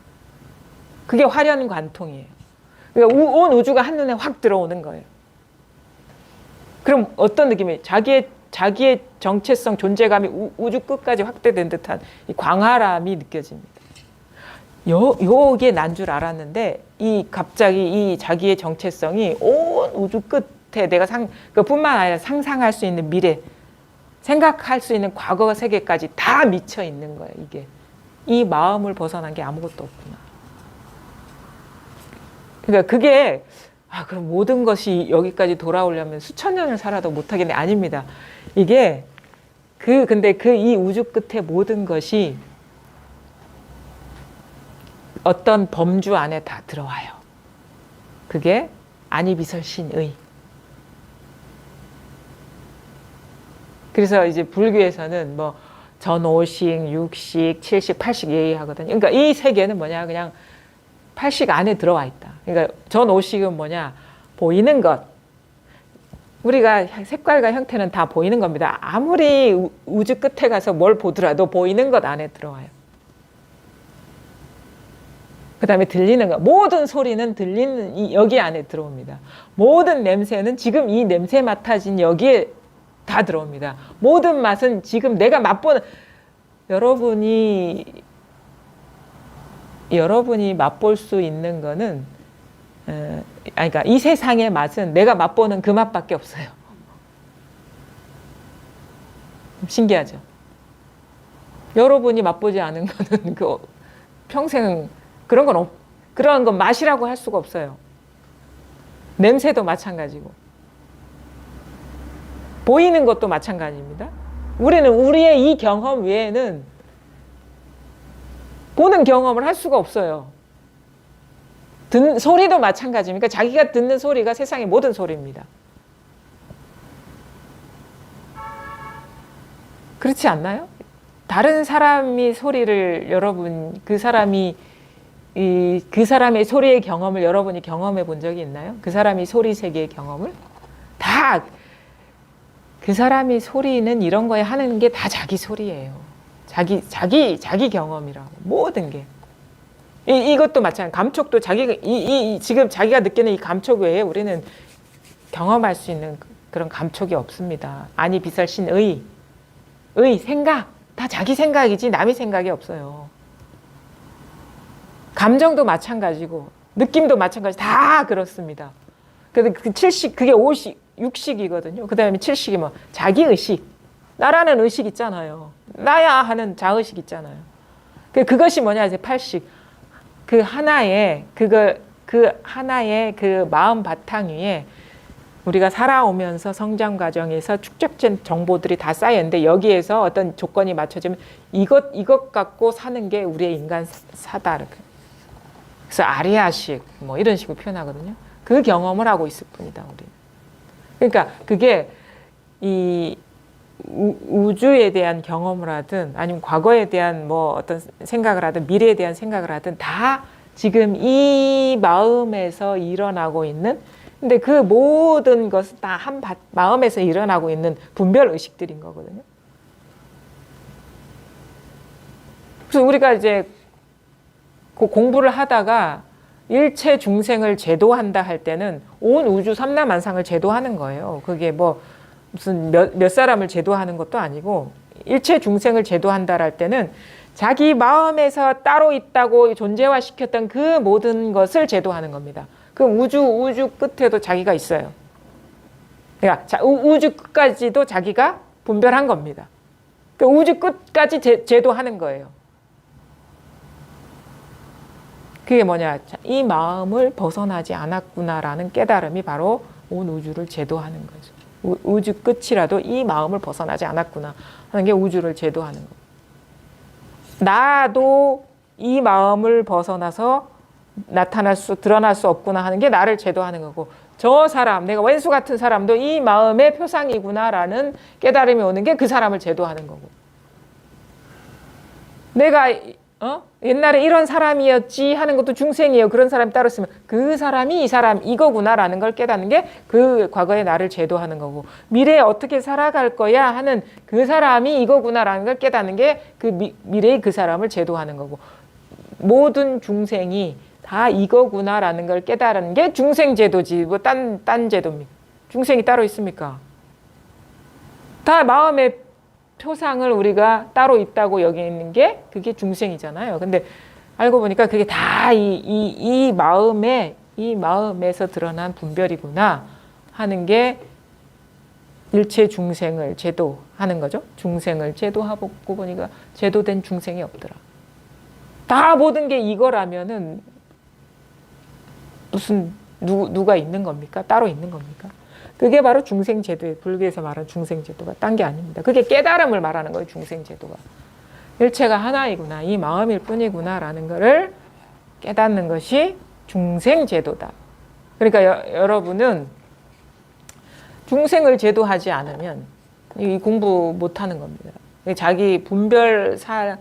그게 화련관통이에요. 그러니까 온 우주가 한눈에 확 들어오는 거예요. 그럼 어떤 느낌이에요? 자기의 정체성, 존재감이 우주 끝까지 확대된 듯한 이 광활함이 느껴집니다. 요게 난 줄 알았는데 갑자기 이 자기의 정체성이 온 우주 끝에 내가 그뿐만 아니라 상상할 수 있는 미래, 생각할 수 있는 과거 세계까지 다 미쳐 있는 거예요. 이게 이 마음을 벗어난 게 아무것도 없구나. 그러니까 그게 그럼 모든 것이 여기까지 돌아오려면 수천 년을 살아도 못하겠네. 아닙니다. 이게 근데 이 우주 끝에 모든 것이 어떤 범주 안에 다 들어와요. 그게 아니비설신의. 그래서 이제 불교에서는 뭐 전오식, 육식, 칠식, 팔식 얘기하거든요. 그러니까 이 세계는 뭐냐, 그냥 팔식 안에 들어와 있다. 그러니까 전오식은 뭐냐, 보이는 것. 우리가 색깔과 형태는 다 보이는 겁니다. 아무리 우주 끝에 가서 뭘 보더라도 보이는 것 안에 들어와요. 그 다음에 들리는 거. 모든 소리는 들리는 여기 안에 들어옵니다. 모든 냄새는 지금 이 냄새 맡아진 여기에 다 들어옵니다. 모든 맛은 지금 내가 맛보는, 여러분이 맛볼 수 있는 거는, 그러니까 이 세상의 맛은 내가 맛보는 그 맛밖에 없어요. 신기하죠? 여러분이 맛보지 않은 거는 평생 그런 건 맛이라고 할 수가 없어요. 냄새도 마찬가지고. 보이는 것도 마찬가지입니다. 우리는 우리의 이 경험 외에는 보는 경험을 할 수가 없어요. 소리도 마찬가지입니다. 자기가 듣는 소리가 세상의 모든 소리입니다. 그렇지 않나요? 다른 사람이 소리를 그 사람의 소리의 경험을 여러분이 경험해 본 적이 있나요? 그 사람이 소리 세계의 경험을? 다 그 사람이 소리는 이런 거에 하는 게 다 자기 소리예요. 자기 경험이라고. 모든 게. 이것도 마찬가지. 감촉도 지금 자기가 느끼는 이 감촉 외에 우리는 경험할 수 있는 그런 감촉이 없습니다. 아니 비살신 생각. 다 자기 생각이지 남의 생각이 없어요. 감정도 마찬가지고 느낌도 마찬가지. 다 그렇습니다. 그래서 그게 6식이거든요. 그 다음에 7식이 뭐 자기의식. 나라는 의식 있잖아요. 나야 하는 자의식 있잖아요. 그것이 뭐냐 이제 8식. 그 하나의 그 마음 바탕 위에 우리가 살아오면서 성장 과정에서 축적된 정보들이 다 쌓였는데 여기에서 어떤 조건이 맞춰지면 이것 갖고 사는 게 우리의 인간 사다. 그래서 아리아식 뭐 이런 식으로 표현하거든요. 그 경험을 하고 있을 뿐이다, 우리는. 그러니까 그게 이 우주에 대한 경험을 하든 아니면 과거에 대한 뭐 어떤 생각을 하든 미래에 대한 생각을 하든 다 지금 이 마음에서 일어나고 있는, 근데 그 모든 것은 다 한 마음에서 일어나고 있는 분별 의식들인 거거든요. 그래서 우리가 이제 공부를 하다가 일체 중생을 제도한다 할 때는 온 우주 삼라만상을 제도하는 거예요. 그게 뭐 무슨 몇 사람을 제도하는 것도 아니고 일체 중생을 제도한다 할 때는 자기 마음에서 따로 있다고 존재화시켰던 그 모든 것을 제도하는 겁니다. 그 우주 끝에도 자기가 있어요. 그러니까 우주 끝까지도 자기가 분별한 겁니다. 그 우주 끝까지 제도하는 거예요. 그게 뭐냐? 이 마음을 벗어나지 않았구나라는 깨달음이 바로 온 우주를 제도하는 거죠. 우주 끝이라도 이 마음을 벗어나지 않았구나 하는 게 우주를 제도하는 거예요. 나도 이 마음을 벗어나서 드러날 수 없구나 하는 게 나를 제도하는 거고, 저 사람, 내가 왼수 같은 사람도 이 마음의 표상이구나라는 깨달음이 오는 게 그 사람을 제도하는 거고, 내가 옛날에 이런 사람이었지 하는 것도 중생이에요. 그런 사람이 따로 있으면 그 사람이 이 사람 이거구나라는 걸 깨닫는 게 그 과거의 나를 제도하는 거고, 미래에 어떻게 살아갈 거야 하는 그 사람이 이거구나라는 걸 깨닫는 게 그 미래의 그 사람을 제도하는 거고, 모든 중생이 다 이거구나라는 걸 깨달은 게 중생제도지 뭐 딴 제도입니까? 중생이 따로 있습니까? 다 마음의 표상을 우리가 따로 있다고 여기는 게 그게 중생이잖아요. 근데 알고 보니까 그게 다 이 마음에서 드러난 분별이구나 하는 게 일체 중생을 제도하는 거죠. 중생을 제도하고 보니까 제도된 중생이 없더라. 다 모든 게 이거라면은 무슨 누가 있는 겁니까? 따로 있는 겁니까? 그게 바로 중생제도예요. 불교에서 말하는 중생제도가 딴 게 아닙니다. 그게 깨달음을 말하는 거예요. 중생제도가. 일체가 하나이구나. 이 마음일 뿐이구나 라는 거를 깨닫는 것이 중생제도다. 그러니까 여러분은 중생을 제도하지 않으면 이 공부 못하는 겁니다. 자기 분별상에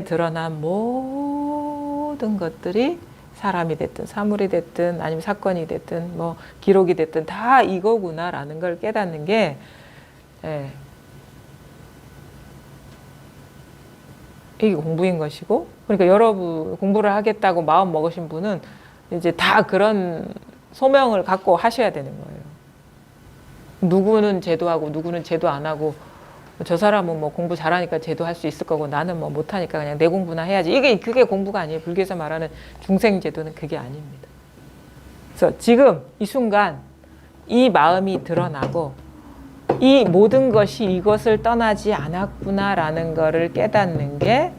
드러난 모든 것들이 사람이 됐든 사물이 됐든 아니면 사건이 됐든 뭐 기록이 됐든 다 이거구나라는 걸 깨닫는 게 이게 공부인 것이고, 그러니까 여러분 공부를 하겠다고 마음 먹으신 분은 이제 다 그런 소명을 갖고 하셔야 되는 거예요. 누구는 제도하고 누구는 제도 안 하고 저 사람은 뭐 공부 잘하니까 제도할 수 있을 거고 나는 뭐 못하니까 그냥 내 공부나 해야지. 그게 공부가 아니에요. 불교에서 말하는 중생제도는 그게 아닙니다. 그래서 지금 이 순간 이 마음이 드러나고 이 모든 것이 이것을 떠나지 않았구나라는 거를 깨닫는 게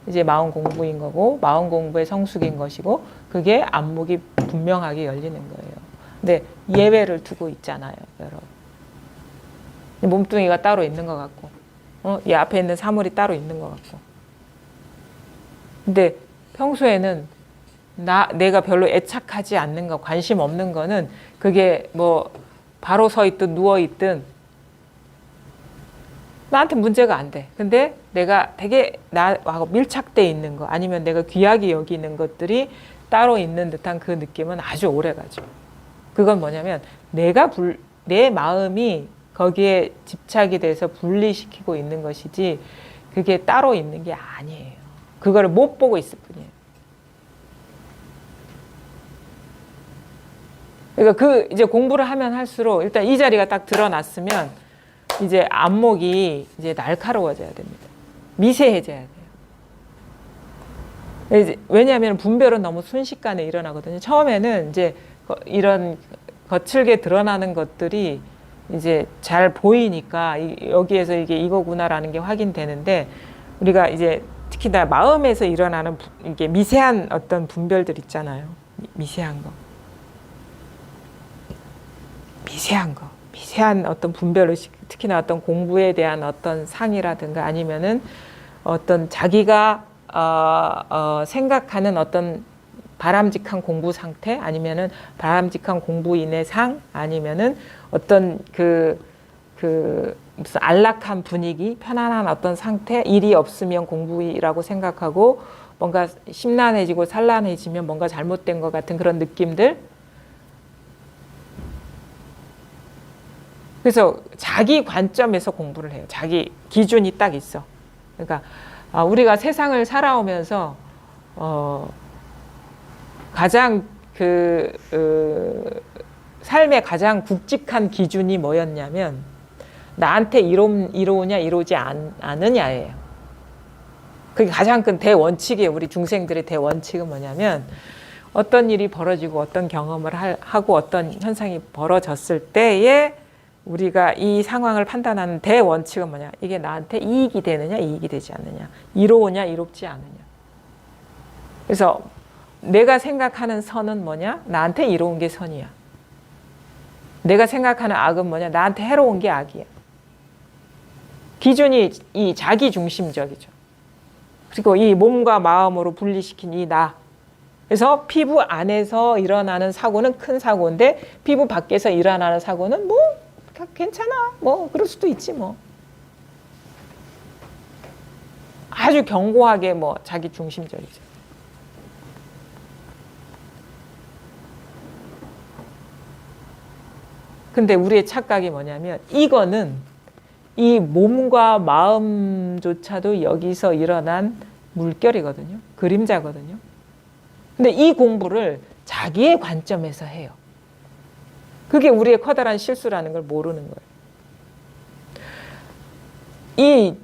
이제 마음 공부인 거고 마음 공부의 성숙인 것이고 그게 안목이 분명하게 열리는 거예요. 근데 예외를 두고 있잖아요, 여러분. 몸뚱이가 따로 있는 것 같고, 이 앞에 있는 사물이 따로 있는 것 같고. 근데 평소에는 내가 별로 애착하지 않는 거, 관심 없는 거는 그게 뭐 바로 서 있든 누워 있든 나한테 문제가 안 돼. 근데 내가 되게 나하고 밀착돼 있는 거 아니면 내가 귀하게 여기는 것들이 따로 있는 듯한 그 느낌은 아주 오래 가죠. 그건 뭐냐면 내 마음이 거기에 집착이 돼서 분리시키고 있는 것이지 그게 따로 있는 게 아니에요. 그거를 못 보고 있을 뿐이에요. 그러니까 이제 공부를 하면 할수록 일단 이 자리가 딱 드러났으면 이제 안목이 이제 날카로워져야 됩니다. 미세해져야 돼요. 왜냐하면 분별은 너무 순식간에 일어나거든요. 처음에는 이제 이런 거칠게 드러나는 것들이 이제 잘 보이니까 여기에서 이게 이거구나라는 게 확인되는데 우리가 이제 특히나 마음에서 일어나는 이게 미세한 어떤 분별들 있잖아요. 미세한 거. 미세한 어떤 분별의식, 특히나 어떤 공부에 대한 어떤 상이라든가 아니면은 어떤 자기가 생각하는 어떤 바람직한 공부 상태 아니면은 바람직한 공부인의 상 아니면은 어떤 무슨 안락한 분위기, 편안한 어떤 상태, 일이 없으면 공부라고 생각하고 뭔가 심란해지고 산란해지면 뭔가 잘못된 것 같은 그런 느낌들. 그래서 자기 관점에서 공부를 해요. 자기 기준이 딱 있어. 그러니까 우리가 세상을 살아오면서 가장 삶의 가장 굵직한 기준이 뭐였냐면 나한테 이로우냐 이로우지 않느냐예요. 그게 가장 큰 대원칙이에요. 우리 중생들의 대원칙은 뭐냐면 어떤 일이 벌어지고 어떤 경험을 하고 어떤 현상이 벌어졌을 때에 우리가 이 상황을 판단하는 대원칙은 뭐냐? 이게 나한테 이익이 되느냐, 이익이 되지 않느냐, 이로우냐, 이롭지 않느냐. 그래서 내가 생각하는 선은 뭐냐? 나한테 이로운 게 선이야. 내가 생각하는 악은 뭐냐? 나한테 해로운 게 악이야. 기준이 이 자기 중심적이죠. 그리고 이 몸과 마음으로 분리시킨 이 나. 그래서 피부 안에서 일어나는 사고는 큰 사고인데 피부 밖에서 일어나는 사고는 뭐 괜찮아. 뭐 그럴 수도 있지 뭐. 아주 견고하게 뭐 자기 중심적이죠. 근데 우리의 착각이 뭐냐면 이거는 이 몸과 마음조차도 여기서 일어난 물결이거든요. 그림자거든요. 근데 이 공부를 자기의 관점에서 해요. 그게 우리의 커다란 실수라는 걸 모르는 거예요. 이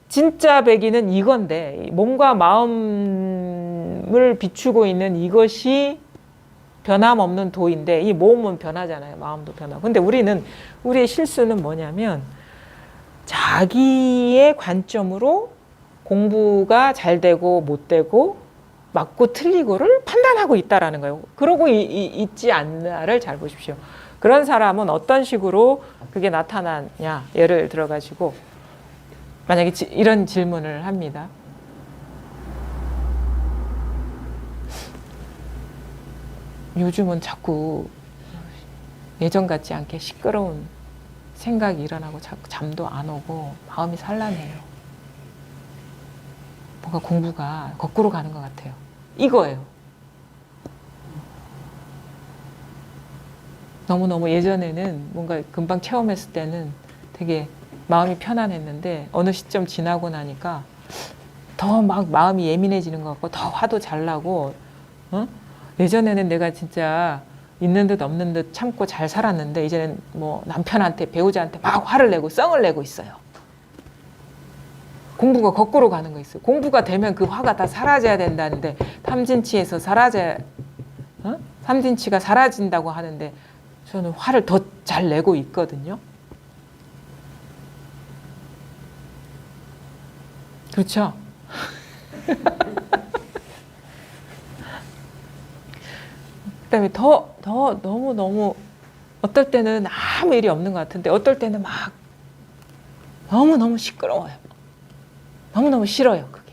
진짜 배기는 이건데 몸과 마음을 비추고 있는 이것이 변함없는 도인데 이 몸은 변하잖아요. 마음도 변하고. 근데 우리의 실수는 뭐냐면 자기의 관점으로 공부가 잘 되고 못 되고 맞고 틀리고를 판단하고 있다라는 거예요. 그러고 있지 않나를 잘 보십시오. 그런 사람은 어떤 식으로 그게 나타나냐. 예를 들어가지고 만약에 이런 질문을 합니다. 요즘은 자꾸 예전 같지 않게 시끄러운 생각이 일어나고 자꾸 잠도 안 오고 마음이 산란해요. 뭔가 공부가 거꾸로 가는 것 같아요. 이거예요. 너무너무 예전에는 뭔가 금방 체험했을 때는 되게 마음이 편안했는데 어느 시점 지나고 나니까 더 막 마음이 예민해지는 것 같고 더 화도 잘 나고 어? 예전에는 내가 진짜 있는 듯 없는 듯 참고 잘 살았는데 이제는 뭐 남편한테 배우자한테 막 화를 내고 썽을 내고 있어요. 공부가 거꾸로 가는 거 있어요. 공부가 되면 그 화가 다 사라져야 된다는데 탐진치에서 탐진치가 사라진다고 하는데 저는 화를 더 잘 내고 있거든요. 그렇죠? 그다음에 너무 어떨 때는 아무 일이 없는 것 같은데 어떨 때는 막 너무 시끄러워요. 너무 싫어요. 그게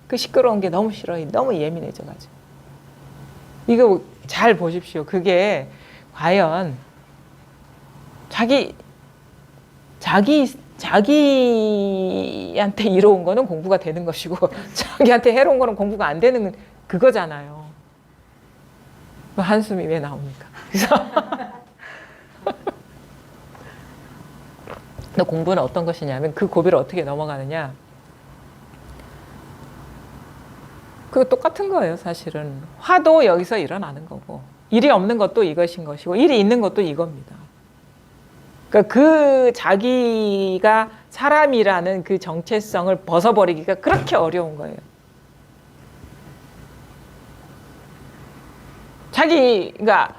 그 시끄러운 게 너무 싫어요. 너무 예민해져가지고 이거 잘 보십시오. 그게 과연 자기한테 이로운 거는 공부가 되는 것이고 자기한테 해로운 거는 공부가 안 되는 그거잖아요. 한숨이 왜 나옵니까? 그래서 너 공부는 어떤 것이냐면 그 고비를 어떻게 넘어가느냐. 그거 똑같은 거예요. 사실은 화도 여기서 일어나는 거고 일이 없는 것도 이것인 것이고 일이 있는 것도 이겁니다. 그러니까 그 자기가 사람이라는 그 정체성을 벗어버리기가 그렇게 어려운 거예요. 그러니까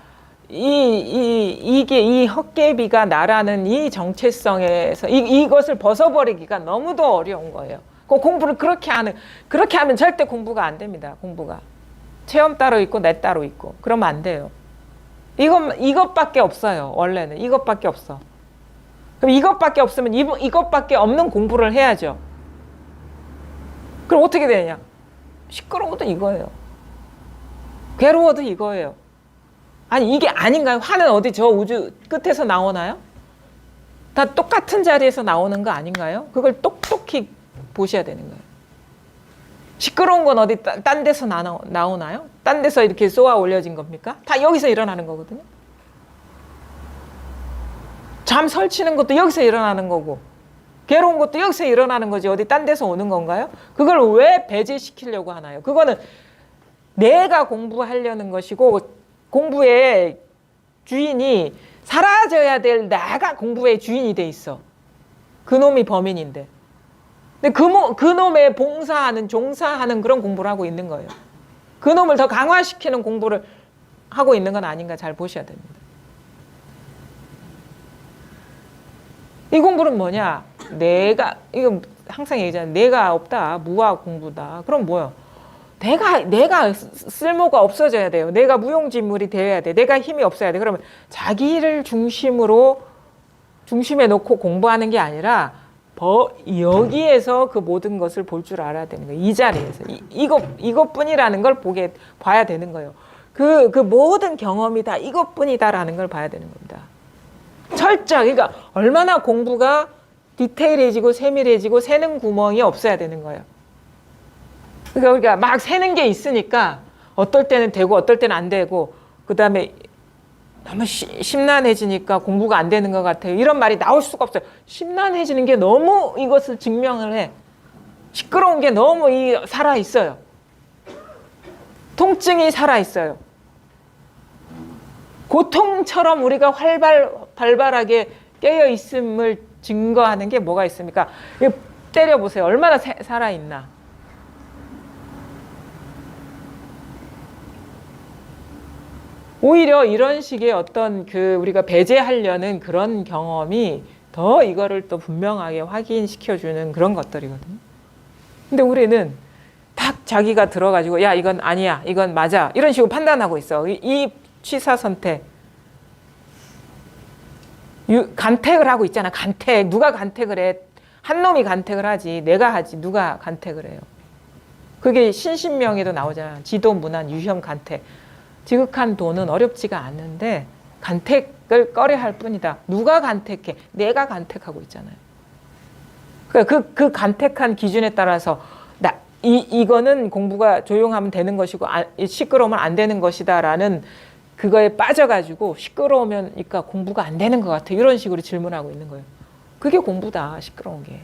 이게 이 헛개비가 나라는 이 정체성에서 이것을 벗어버리기가 너무도 어려운 거예요. 그 공부를 그렇게 하면 절대 공부가 안 됩니다. 공부가 체험 따로 있고 내 따로 있고 그러면 안 돼요. 이것밖에 없어요. 원래는 이것밖에 없어. 그럼 이것밖에 없으면 이것밖에 없는 공부를 해야죠. 그럼 어떻게 되냐? 시끄러워도 이거예요. 괴로워도 이거예요. 아니 이게 아닌가요? 화는 어디 저 우주 끝에서 나오나요? 다 똑같은 자리에서 나오는 거 아닌가요? 그걸 똑똑히 보셔야 되는 거예요. 시끄러운 건 어디 딴 데서 나오나요? 딴 데서 이렇게 쏘아 올려진 겁니까? 다 여기서 일어나는 거거든요. 잠 설치는 것도 여기서 일어나는 거고 괴로운 것도 여기서 일어나는 거지 어디 딴 데서 오는 건가요? 그걸 왜 배제시키려고 하나요? 그거는 내가 공부하려는 것이고 공부의 주인이 사라져야 될 나가 공부의 주인이 돼 있어. 그놈이 범인인데. 근데 그놈의 종사하는 그런 공부를 하고 있는 거예요. 그놈을 더 강화시키는 공부를 하고 있는 건 아닌가 잘 보셔야 됩니다. 이 공부는 뭐냐? 이거 항상 얘기하잖아요. 내가 없다. 무아 공부다. 그럼 뭐야? 내가 쓸모가 없어져야 돼요. 내가 무용지물이 되어야 돼. 내가 힘이 없어야 돼. 그러면 자기를 중심에 놓고 공부하는 게 아니라 여기에서 그 모든 것을 볼 줄 알아야 되는 거예요. 이 자리에서. 이것뿐이라는 걸 봐야 되는 거예요. 그 모든 경험이 다 이것뿐이다라는 걸 봐야 되는 겁니다. 그러니까 얼마나 공부가 디테일해지고 세밀해지고 새는 구멍이 없어야 되는 거예요. 그러니까 우리가 막 새는 게 있으니까 어떨 때는 되고 어떨 때는 안 되고 그다음에 너무 심란해지니까 공부가 안 되는 것 같아요. 이런 말이 나올 수가 없어요. 심란해지는 게 너무 이것을 증명을 해. 시끄러운 게 너무 살아있어요. 통증이 살아있어요. 고통처럼 우리가 발발하게 깨어있음을 증거하는 게 뭐가 있습니까? 때려보세요. 얼마나 살아있나. 오히려 이런 식의 어떤 우리가 배제하려는 그런 경험이 더 이거를 또 분명하게 확인시켜주는 그런 것들이거든요. 근데 우리는 딱 자기가 들어가지고 야 이건 아니야 이건 맞아 이런 식으로 판단하고 있어. 이 취사 선택 간택을 하고 있잖아. 간택. 누가 간택을 해? 한 놈이 간택을 하지 내가 하지 누가 간택을 해요. 그게 신신명에도 나오잖아. 지도 문안 유형 간택. 지극한 도는 어렵지가 않는데 간택을 꺼려할 뿐이다. 누가 간택해? 내가 간택하고 있잖아요. 그러니까 그 간택한 기준에 따라서 이거는 공부가 조용하면 되는 것이고 시끄러우면 안 되는 것이다라는 그거에 빠져가지고 시끄러우면 그러니까 공부가 안 되는 것 같아. 이런 식으로 질문하고 있는 거예요. 그게 공부다. 시끄러운 게.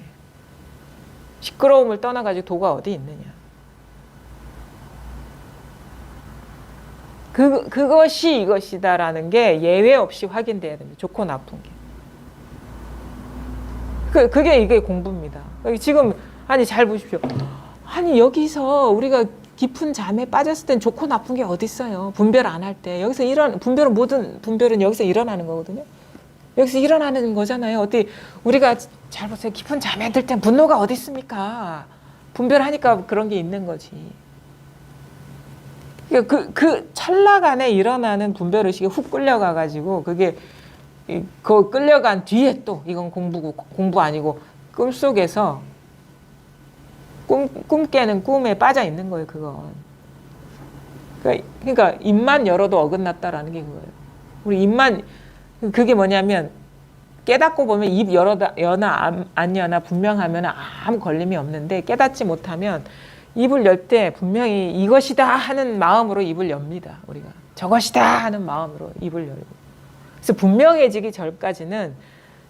시끄러움을 떠나가지고 도가 어디 있느냐. 그것이 이것이다라는 게 예외 없이 확인돼야 됩니다. 좋고 나쁜 게. 그게 이게 공부입니다. 지금 아니 잘 보십시오. 아니 여기서 우리가 깊은 잠에 빠졌을 땐 좋고 나쁜 게 어디 있어요? 분별 안 할 때 여기서 분별은 모든 분별은 여기서 일어나는 거거든요. 여기서 일어나는 거잖아요. 어디 우리가 잘 보세요. 깊은 잠에 들 땐 분노가 어디 있습니까? 분별하니까 그런 게 있는 거지. 그 찰나간에 일어나는 분별 의식이 훅 끌려가가지고 그게 그 끌려간 뒤에 또 이건 공부 아니고 꿈 속에서 꿈 깨는 꿈에 빠져 있는 거예요. 그건. 그러니까 입만 열어도 어긋났다라는 게 그거예요. 우리 입만 그게 뭐냐면 깨닫고 보면 입 여나 안 여나 분명하면 아무 걸림이 없는데 깨닫지 못하면 입을 열 때 분명히 이것이다 하는 마음으로 입을 엽니다. 우리가 저것이다 하는 마음으로 입을 열고. 그래서 분명해지기 전까지는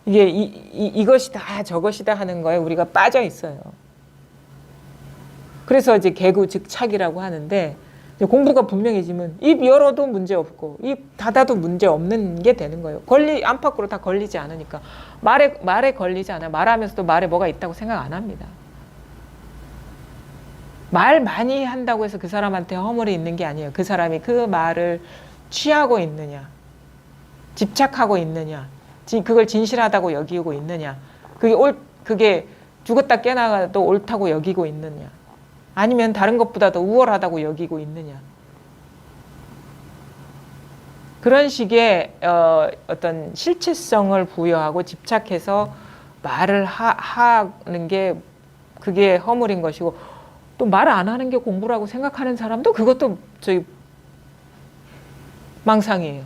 이게 이것이다 저것이다 하는 거에 우리가 빠져 있어요. 그래서 이제 개구즉착이라고 하는데 공부가 분명해지면 입 열어도 문제 없고 입 닫아도 문제 없는 게 되는 거예요. 안팎으로 다 걸리지 않으니까 말에 걸리지 않아요. 말하면서도 말에 뭐가 있다고 생각 안 합니다. 말 많이 한다고 해서 그 사람한테 허물이 있는 게 아니에요. 그 사람이 그 말을 취하고 있느냐, 집착하고 있느냐, 그걸 진실하다고 여기고 있느냐, 그게 죽었다 깨나가도 옳다고 여기고 있느냐, 아니면 다른 것보다도 우월하다고 여기고 있느냐. 그런 식의 어떤 실체성을 부여하고 집착해서 말을 하는 게 그게 허물인 것이고, 또 말 안 하는 게 공부라고 생각하는 사람도 그것도 망상이에요.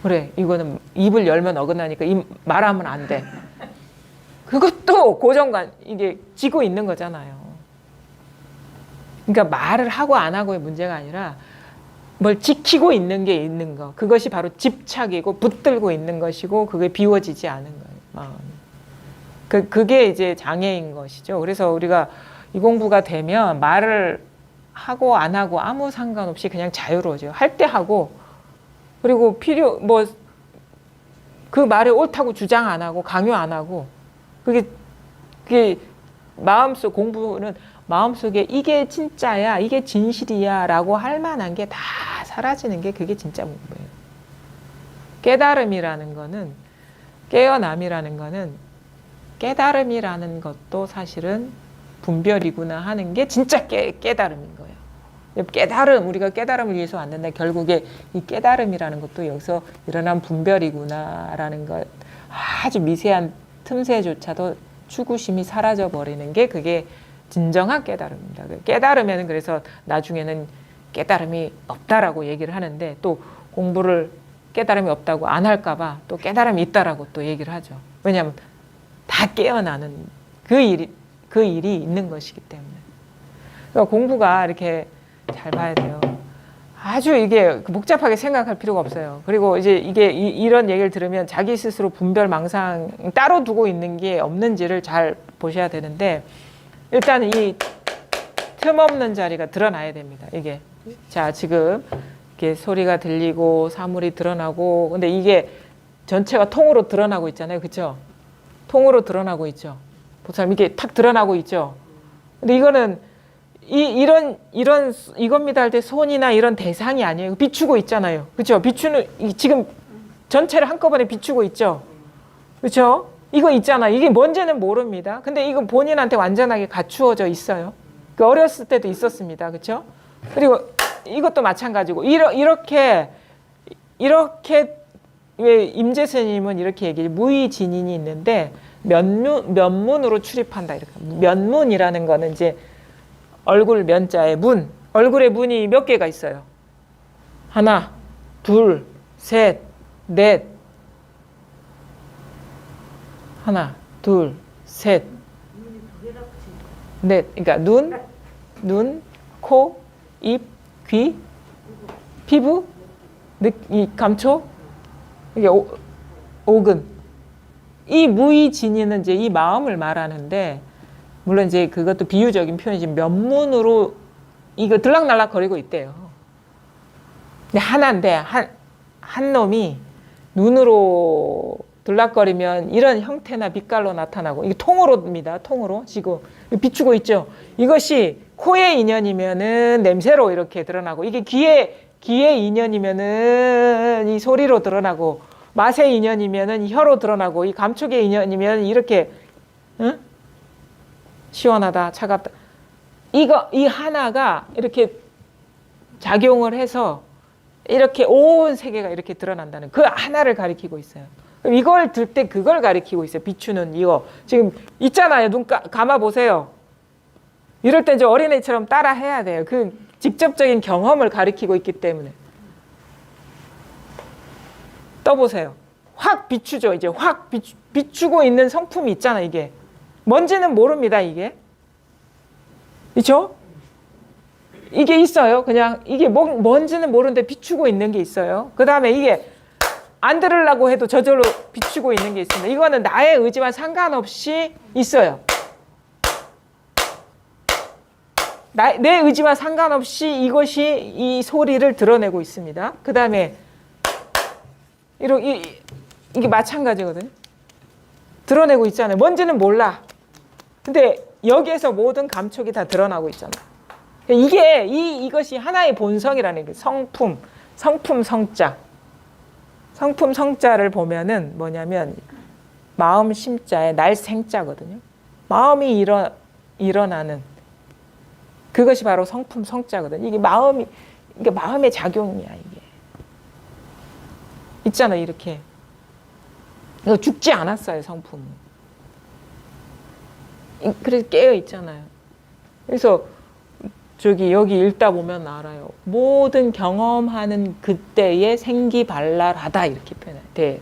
그래, 이거는 입을 열면 어긋나니까 말하면 안 돼. 그것도 고정관, 이게 지고 있는 거잖아요. 그러니까 말을 하고 안 하고의 문제가 아니라 뭘 지키고 있는 게 있는 거. 그것이 바로 집착이고 붙들고 있는 것이고 그게 비워지지 않은 거예요. 마음이. 그게 이제 장애인 것이죠. 그래서 우리가 이 공부가 되면 말을 하고 안 하고 아무 상관없이 그냥 자유로워져요. 할 때 하고, 그리고 그 말에 옳다고 주장 안 하고 강요 안 하고, 그게 공부는 마음속에 이게 진짜야, 이게 진실이야 라고 할 만한 게 다 사라지는 게 그게 진짜 공부예요. 깨달음이라는 거는, 깨어남이라는 거는, 깨달음이라는 것도 사실은 분별이구나 하는 게 진짜 깨달음인 거예요. 우리가 깨달음을 위해서 왔는데 결국에 이 깨달음이라는 것도 여기서 일어난 분별이구나라는 것, 아주 미세한 틈새조차도 추구심이 사라져 버리는 게 그게 진정한 깨달음입니다. 깨달으면 그래서 나중에는 깨달음이 없다라고 얘기를 하는데, 또 공부를 깨달음이 없다고 안 할까봐 또 깨달음이 있다라고 또 얘기를 하죠. 왜냐하면 다 깨어나는 그 일이 있는 것이기 때문에. 그러니까 공부가 이렇게 잘 봐야 돼요. 아주 이게 복잡하게 생각할 필요가 없어요. 그리고 이제 이런 얘기를 들으면 자기 스스로 분별 망상 따로 두고 있는 게 없는지를 잘 보셔야 되는데, 일단 이 틈 없는 자리가 드러나야 됩니다. 이게. 자, 지금 이렇게 소리가 들리고 사물이 드러나고, 근데 이게 전체가 통으로 드러나고 있잖아요. 그렇죠? 통으로 드러나고 있죠. 보통 이게 탁 드러나고 있죠. 근데 이거는 이겁니다 할 때 손이나 이런 대상이 아니에요. 비추고 있잖아요. 그렇죠? 지금 전체를 한꺼번에 비추고 있죠. 그렇죠? 이거 있잖아. 이게 뭔지는 모릅니다. 근데 이거 본인한테 완전하게 갖추어져 있어요. 어렸을 때도 있었습니다. 그렇죠? 그리고 이것도 마찬가지고 이렇게 왜 임재 스님은 이렇게 얘기해요. 무의진인이 있는데 면문으로 출입한다. 이렇게. 면문이라는 거는 이제 얼굴 면자에 문, 얼굴에 문이 몇 개가 있어요. 하나, 둘, 셋, 넷. 하나, 둘, 셋, 넷. 그러니까 눈, 코, 입, 귀, 피부, 감초, 이게 오근. 이 무의진이는 이제 이 마음을 말하는데, 물론 이제 그것도 비유적인 표현이지 면문으로 이거 들락날락 거리고 있대요. 근데 하나인데 한 놈이 눈으로 들락거리면 이런 형태나 빛깔로 나타나고 이게 통으로입니다. 통으로 지금 비추고 있죠. 이것이 코의 인연이면은 냄새로 이렇게 드러나고 이게 귀의 인연이면은 이 소리로 드러나고 맛의 인연이면은 혀로 드러나고 이 감촉의 인연이면 이렇게 응? 시원하다 차갑다 이 하나가 이렇게 작용을 해서 이렇게 온 세계가 이렇게 드러난다는 그 하나를 가리키고 있어요. 그럼 이걸 들 때 그걸 가리키고 있어요. 비추는 이거 지금 있잖아요. 눈 감아 보세요. 이럴 때 이제 어린애처럼 따라 해야 돼요. 그 직접적인 경험을 가리키고 있기 때문에. 떠보세요. 확 비추죠. 이제 확 비추고 있는 성품이 있잖아. 이게 뭔지는 모릅니다. 이게 그렇죠? 이게 있어요. 그냥 이게 뭔지는 모르는데 비추고 있는 게 있어요. 그 다음에 이게 안 들으려고 해도 저절로 비추고 있는 게 있습니다. 이거는 나의 의지와 상관없이 있어요. 내 의지와 상관없이 이것이 이 소리를 드러내고 있습니다. 그 다음에 이게 마찬가지거든요. 드러내고 있잖아요. 뭔지는 몰라. 근데 여기에서 모든 감촉이 다 드러나고 있잖아요. 이것이 하나의 본성이라는 게 성품 성자. 성품 성자를 보면은 뭐냐면 마음 심자에 날 생자거든요. 마음이 일어나는 그것이 바로 성품 성자거든요. 이게 마음의 작용이야, 이게. 있잖아요, 이렇게. 이거 죽지 않았어요, 성품은. 그래서 깨어 있잖아요. 그래서 여기 읽다 보면 알아요. 모든 경험하는 그때에 생기발랄하다 이렇게 표현해요.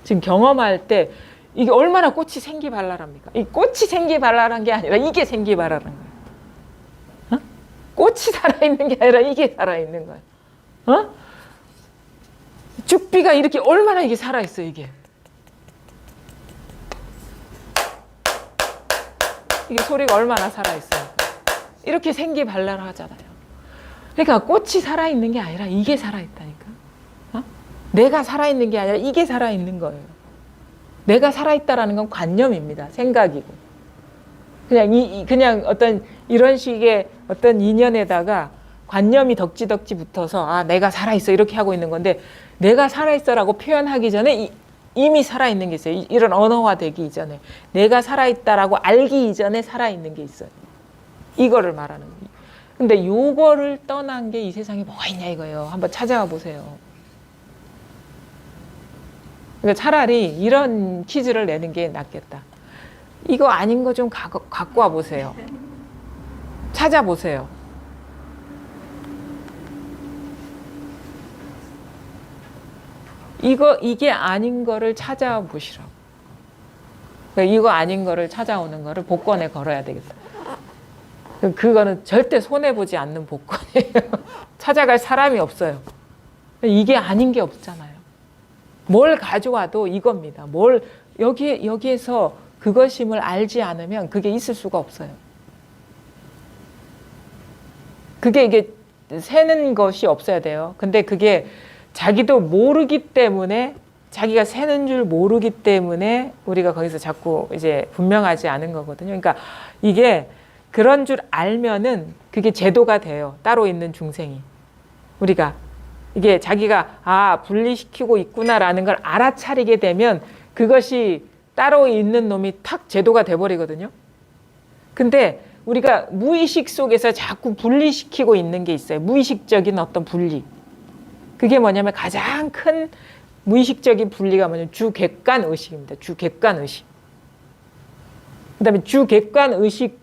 지금 경험할 때 이게 얼마나 꽃이 생기발랄합니까? 이 꽃이 생기발랄한 게 아니라 이게 생기발랄한 거예요. 어? 꽃이 살아있는 게 아니라 이게 살아있는 거예요. 어? 죽비가 이렇게 얼마나 이게 살아있어요, 이게. 이게 소리가 얼마나 살아있어요. 이렇게 생기발랄하잖아요. 그러니까 꽃이 살아있는 게 아니라 이게 살아있다니까. 어? 내가 살아있는 게 아니라 이게 살아있는 거예요. 내가 살아있다라는 건 관념입니다. 생각이고. 그냥 어떤 이런 식의 어떤 인연에다가 관념이 덕지덕지 붙어서 아, 내가 살아있어 이렇게 하고 있는 건데 내가 살아있어라고 표현하기 전에 이미 살아있는 게 있어요. 이런 언어화 되기 이전에. 내가 살아있다라고 알기 이전에 살아있는 게 있어요. 이거를 말하는 거예요. 근데 요거를 떠난 게 이 세상에 뭐가 있냐 이거예요. 한번 찾아와 보세요. 그러니까 차라리 이런 퀴즈를 내는 게 낫겠다. 이거 아닌 거 좀 갖고 와 보세요. 찾아보세요. 이게 아닌 거를 찾아보시라고. 그러니까 이거 아닌 거를 찾아오는 거를 복권에 걸어야 되겠다. 그거는 절대 손해보지 않는 복권이에요. 찾아갈 사람이 없어요. 이게 아닌 게 없잖아요. 뭘 가져와도 이겁니다. 여기에서 그것임을 알지 않으면 그게 있을 수가 없어요. 이게 새는 것이 없어야 돼요. 근데 그게 자기도 모르기 때문에 자기가 새는 줄 모르기 때문에 우리가 거기서 자꾸 이제 분명하지 않은 거거든요. 그러니까 이게 그런 줄 알면은 그게 제도가 돼요. 따로 있는 중생이. 우리가 이게 자기가 분리시키고 있구나라는 걸 알아차리게 되면 그것이 따로 있는 놈이 탁 제도가 돼버리거든요. 근데 우리가 무의식 속에서 자꾸 분리시키고 있는 게 있어요. 무의식적인 어떤 분리. 그게 뭐냐면 가장 큰 무의식적인 분리가 뭐냐면 주객관의식입니다. 주객관의식. 그 다음에 주객관의식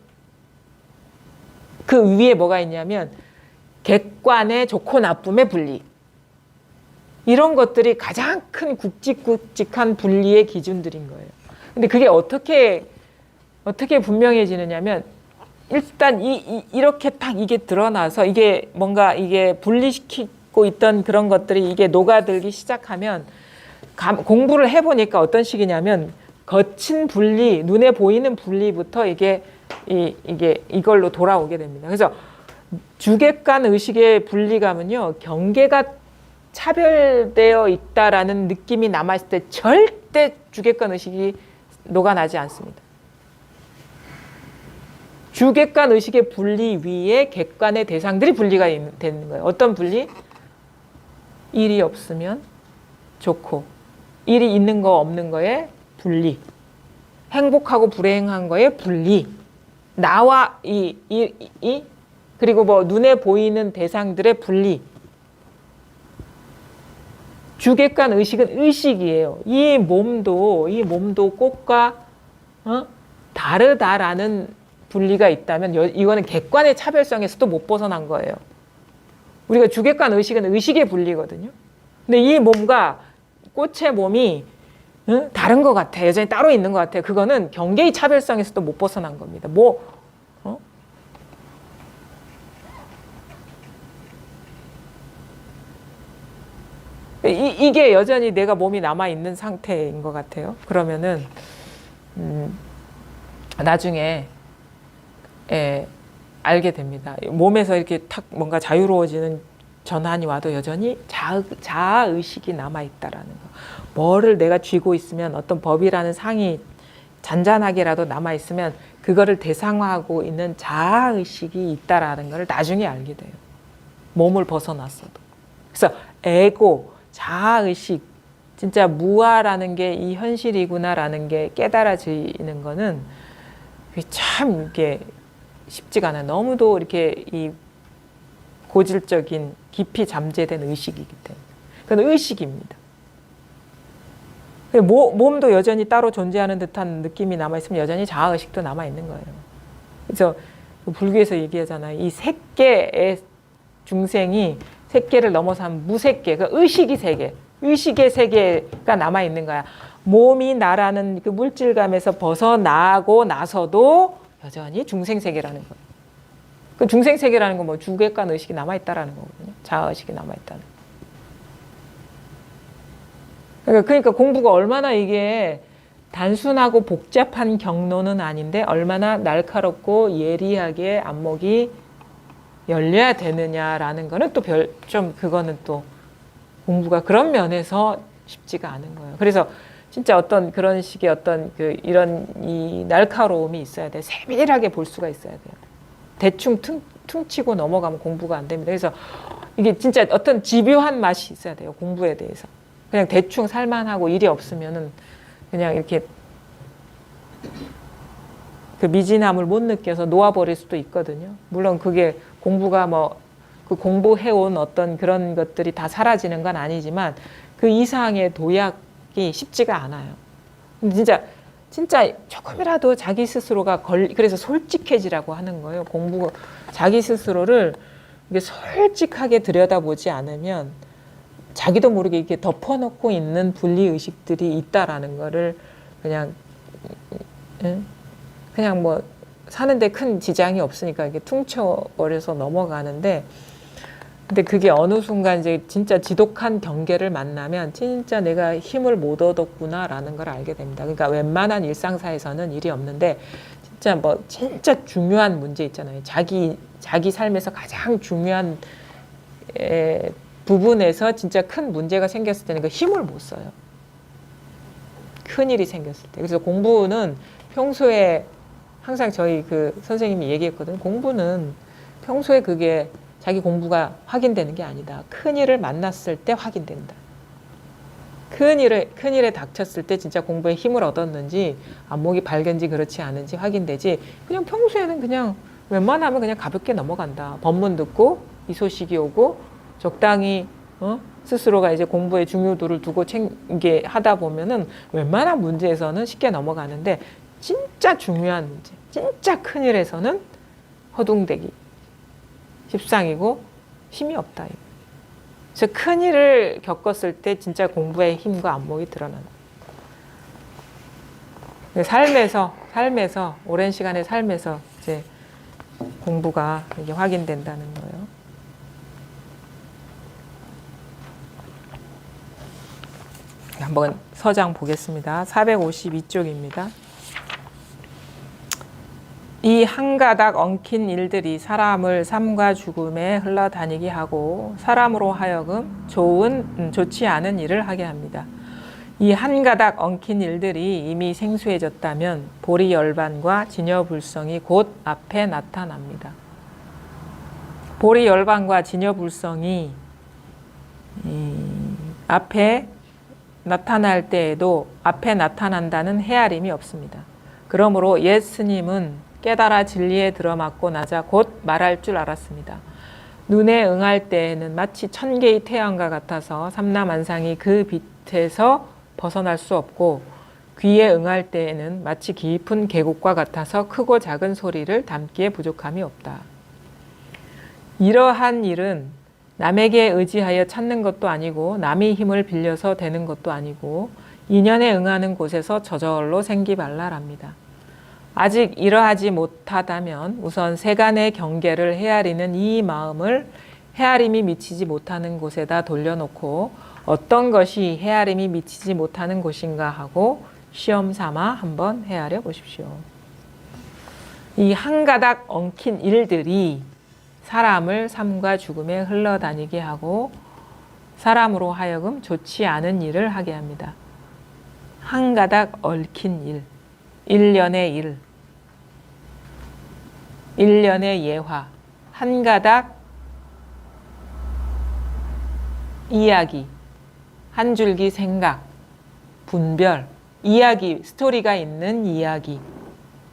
그 위에 뭐가 있냐면 객관의 좋고 나쁨의 분리. 이런 것들이 가장 큰 굵직굵직한 분리의 기준들인 거예요. 근데 그게 어떻게 분명해지느냐면 일단 이렇게 딱 이게 드러나서 이게 뭔가 이게 분리시키고 있던 그런 것들이 이게 녹아들기 시작하면 공부를 해보니까 어떤 식이냐면 거친 분리, 눈에 보이는 분리부터 이게 이게 이걸로 돌아오게 됩니다. 그래서 주객관 의식의 분리감은요, 경계가 차별되어 있다라는 느낌이 남아있을 때 절대 주객관 의식이 녹아나지 않습니다. 주객관 의식의 분리 위에 객관의 대상들이 분리가 되는 거예요. 어떤 분리? 일이 없으면 좋고, 일이 있는 거 없는 거에 분리, 행복하고 불행한 거에 분리, 나와 그리고 뭐 눈에 보이는 대상들의 분리. 주객관 의식은 의식이에요. 이 몸도 꽃과 다르다라는 분리가 있다면 이거는 객관의 차별성에서도 못 벗어난 거예요. 우리가 주객관 의식은 의식의 분리거든요. 근데 이 몸과 꽃의 몸이 다른 것 같아. 여전히 따로 있는 것 같아. 그거는 경계의 차별성에서도 못 벗어난 겁니다. 이게 여전히 내가 몸이 남아있는 상태인 것 같아요. 그러면은 나중에 알게 됩니다. 몸에서 이렇게 탁 뭔가 자유로워지는 전환이 와도 여전히 자아의식이 남아있다라는 거. 뭐를 내가 쥐고 있으면 어떤 법이라는 상이 잔잔하게라도 남아있으면 그거를 대상화하고 있는 자아의식이 있다라는 걸 나중에 알게 돼요. 몸을 벗어났어도. 그래서 에고, 자아의식, 진짜 무아라는 게 이 현실이구나라는 게 깨달아지는 거는 참 이게 쉽지가 않아요. 너무도 이렇게 이 고질적인 깊이 잠재된 의식이기 때문에. 그건 의식입니다. 몸도 여전히 따로 존재하는 듯한 느낌이 남아있으면 여전히 자아의식도 남아있는 거예요. 그래서 불교에서 얘기하잖아요. 이 색계의 중생이 색계를 넘어서 무색계, 그 의식이 세계, 의식의 세계가 남아있는 거야. 몸이 나라는 그 물질감에서 벗어나고 나서도 여전히 중생세계라는 거예요. 그 중생세계라는 건 뭐 주객관 의식이 남아있다라는 거거든요. 자아의식이 남아있다는. 그러니까 공부가 얼마나 이게 단순하고 복잡한 경로는 아닌데 얼마나 날카롭고 예리하게 안목이 열려야 되느냐라는 거는 또 그거는 또 공부가 그런 면에서 쉽지가 않은 거예요. 그래서 진짜 어떤 그런 식의 어떤 이런 이 날카로움이 있어야 돼. 세밀하게 볼 수가 있어야 돼요. 대충 퉁치고 넘어가면 공부가 안 됩니다. 그래서 이게 진짜 어떤 집요한 맛이 있어야 돼요. 공부에 대해서. 그냥 대충 살만하고 일이 없으면은 그냥 이렇게 그 미진함을 못 느껴서 놓아버릴 수도 있거든요. 물론 그게 공부가 그 공부해온 어떤 그런 것들이 다 사라지는 건 아니지만 그 이상의 도약이 쉽지가 않아요. 진짜 조금이라도 자기 스스로가 그래서 솔직해지라고 하는 거예요. 자기 스스로를 이게 솔직하게 들여다보지 않으면 자기도 모르게 이렇게 덮어놓고 있는 분리의식들이 있다라는 거를 그냥 뭐 사는데 큰 지장이 없으니까 이렇게 퉁쳐버려서 넘어가는데, 근데 그게 어느 순간 이제 진짜 지독한 경계를 만나면 진짜 내가 힘을 못 얻었구나라는 걸 알게 됩니다. 그러니까 웬만한 일상사에서는 일이 없는데 진짜 중요한 문제 있잖아요. 자기 삶에서 가장 중요한 부분에서 진짜 큰 문제가 생겼을 때는 그 힘을 못 써요. 큰 일이 생겼을 때. 그래서 공부는 평소에 항상 저희 그 선생님이 얘기했거든요. 공부는 평소에 그게 자기 공부가 확인되는 게 아니다. 큰 일을 만났을 때 확인된다. 큰 일에 닥쳤을 때 진짜 공부에 힘을 얻었는지 안목이 밝은지 그렇지 않은지 확인되지. 그냥 평소에는 그냥 웬만하면 그냥 가볍게 넘어간다. 법문 듣고 이 소식이 오고 적당히 스스로가 이제 공부의 중요도를 두고 하다 보면은 웬만한 문제에서는 쉽게 넘어가는데 진짜 중요한 문제, 진짜 큰일에서는 허둥대기, 십상이고 힘이 없다. 그래서 큰일을 겪었을 때 진짜 공부의 힘과 안목이 드러난다. 삶에서 오랜 시간의 삶에서 이제 공부가 이게 확인된다는 거예요. 한번 서장 보겠습니다. 452쪽입니다. 이 한 가닥 엉킨 일들이 사람을 삶과 죽음에 흘러다니게 하고 사람으로 하여금 좋지 않은 일을 하게 합니다. 이 한 가닥 엉킨 일들이 이미 생소해졌다면 보리 열반과 진여불성이 곧 앞에 나타납니다. 보리 열반과 진여불성이 앞에 나타날 때에도 앞에 나타난다는 헤아림이 없습니다. 그러므로 옛 스님은 깨달아 진리에 들어맞고 나자 곧 말할 줄 알았습니다. 눈에 응할 때에는 마치 천 개의 태양과 같아서 삼라만상이 그 빛에서 벗어날 수 없고, 귀에 응할 때에는 마치 깊은 계곡과 같아서 크고 작은 소리를 담기에 부족함이 없다. 이러한 일은 남에게 의지하여 찾는 것도 아니고 남의 힘을 빌려서 되는 것도 아니고 인연에 응하는 곳에서 저절로 생기발랄합니다. 아직 이러하지 못하다면 우선 세간의 경계를 헤아리는 이 마음을 헤아림이 미치지 못하는 곳에다 돌려놓고 어떤 것이 헤아림이 미치지 못하는 곳인가 하고 시험 삼아 한번 헤아려 보십시오. 이 한 가닥 엉킨 일들이 사람을 삶과 죽음에 흘러다니게 하고 사람으로 하여금 좋지 않은 일을 하게 합니다. 한 가닥 얽힌 일, 일련의 일, 일련의 예화, 한 가닥 이야기, 한 줄기 생각, 분별, 이야기, 스토리가 있는 이야기,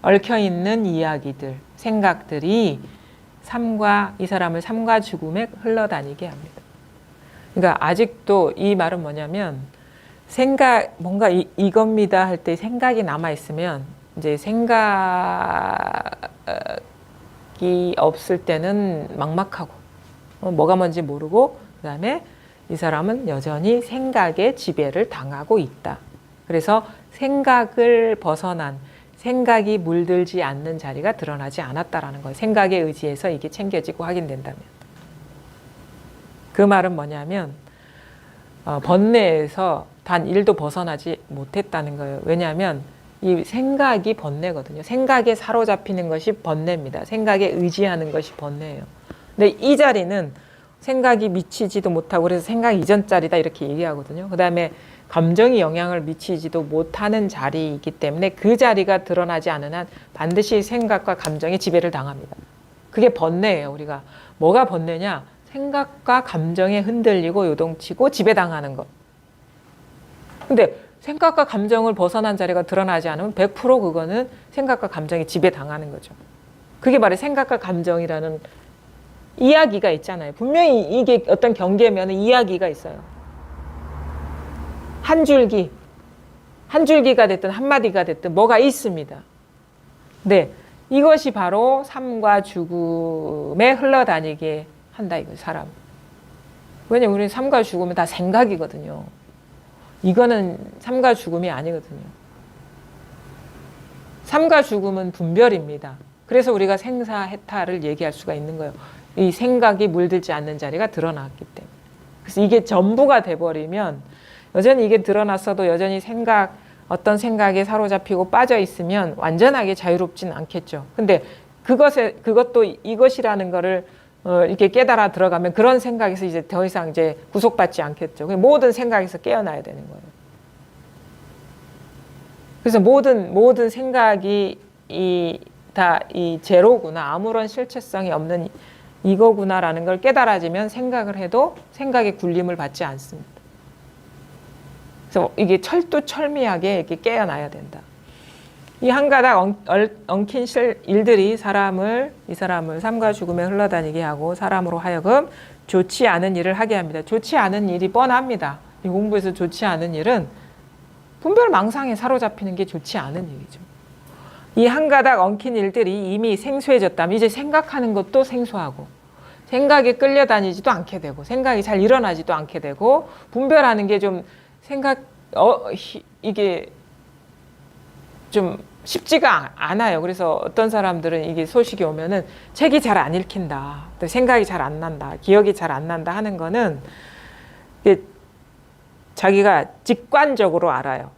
얽혀있는 이야기들, 생각들이 이 사람을 삶과 죽음에 흘러다니게 합니다. 그러니까 아직도 이 말은 뭐냐면 뭔가 이겁니다 할 때 생각이 남아있으면 이제 생각이 없을 때는 막막하고 뭐가 뭔지 모르고 그 다음에 이 사람은 여전히 생각의 지배를 당하고 있다. 그래서 생각을 벗어난 생각이 물들지 않는 자리가 드러나지 않았다라는 거예요. 생각에 의지해서 이게 챙겨지고 확인된다면. 그 말은 뭐냐면 번뇌에서 단 1도 벗어나지 못했다는 거예요. 왜냐하면 이 생각이 번뇌거든요. 생각에 사로잡히는 것이 번뇌입니다. 생각에 의지하는 것이 번뇌예요. 근데 이 자리는 생각이 미치지도 못하고 그래서 생각 이전 자리다 이렇게 얘기하거든요. 그 다음에 감정이 영향을 미치지도 못하는 자리이기 때문에 그 자리가 드러나지 않은 한 반드시 생각과 감정에 지배를 당합니다. 그게 번뇌예요. 우리가 뭐가 번뇌냐? 생각과 감정에 흔들리고 요동치고 지배당하는 것. 근데 생각과 감정을 벗어난 자리가 드러나지 않으면 100% 그거는 생각과 감정에 지배당하는 거죠. 그게 바로 생각과 감정이라는 이야기가 있잖아요. 분명히 이게 어떤 경계면 이야기가 있어요. 한 줄기가 됐든 한마디가 됐든 뭐가 있습니다. 네, 이것이 바로 삶과 죽음에 흘러다니게 한다 이거 사람. 왜냐면 우리 삶과 죽음은 다 생각이거든요. 이거는 삶과 죽음이 아니거든요. 삶과 죽음은 분별입니다. 그래서 우리가 생사해탈을 얘기할 수가 있는 거예요. 이 생각이 물들지 않는 자리가 드러났기 때문에. 그래서 이게 전부가 돼버리면 여전히 이게 드러났어도 여전히 어떤 생각에 사로잡히고 빠져 있으면 완전하게 자유롭진 않겠죠. 근데 그것도 이것이라는 거를 이렇게 깨달아 들어가면 그런 생각에서 이제 더 이상 이제 구속받지 않겠죠. 모든 생각에서 깨어나야 되는 거예요. 그래서 모든 생각이 다 이 제로구나, 아무런 실체성이 없는 이거구나라는 걸 깨달아지면 생각을 해도 생각의 굴림을 받지 않습니다. 그래서 이게 철두철미하게 이렇게 깨어나야 된다. 이 한 가닥 엉킨 일들이 이 사람을 삶과 죽음에 흘러다니게 하고 사람으로 하여금 좋지 않은 일을 하게 합니다. 좋지 않은 일이 뻔합니다. 이 공부에서 좋지 않은 일은 분별망상에 사로잡히는 게 좋지 않은 일이죠. 이 한 가닥 엉킨 일들이 이미 생소해졌다면 이제 생각하는 것도 생소하고 생각에 끌려다니지도 않게 되고 생각이 잘 일어나지도 않게 되고 분별하는 게 좀 이게 좀 쉽지가 않아요. 그래서 어떤 사람들은 이게 소식이 오면은 책이 잘 안 읽힌다, 생각이 잘 안 난다, 기억이 잘 안 난다 하는 거는 자기가 직관적으로 알아요.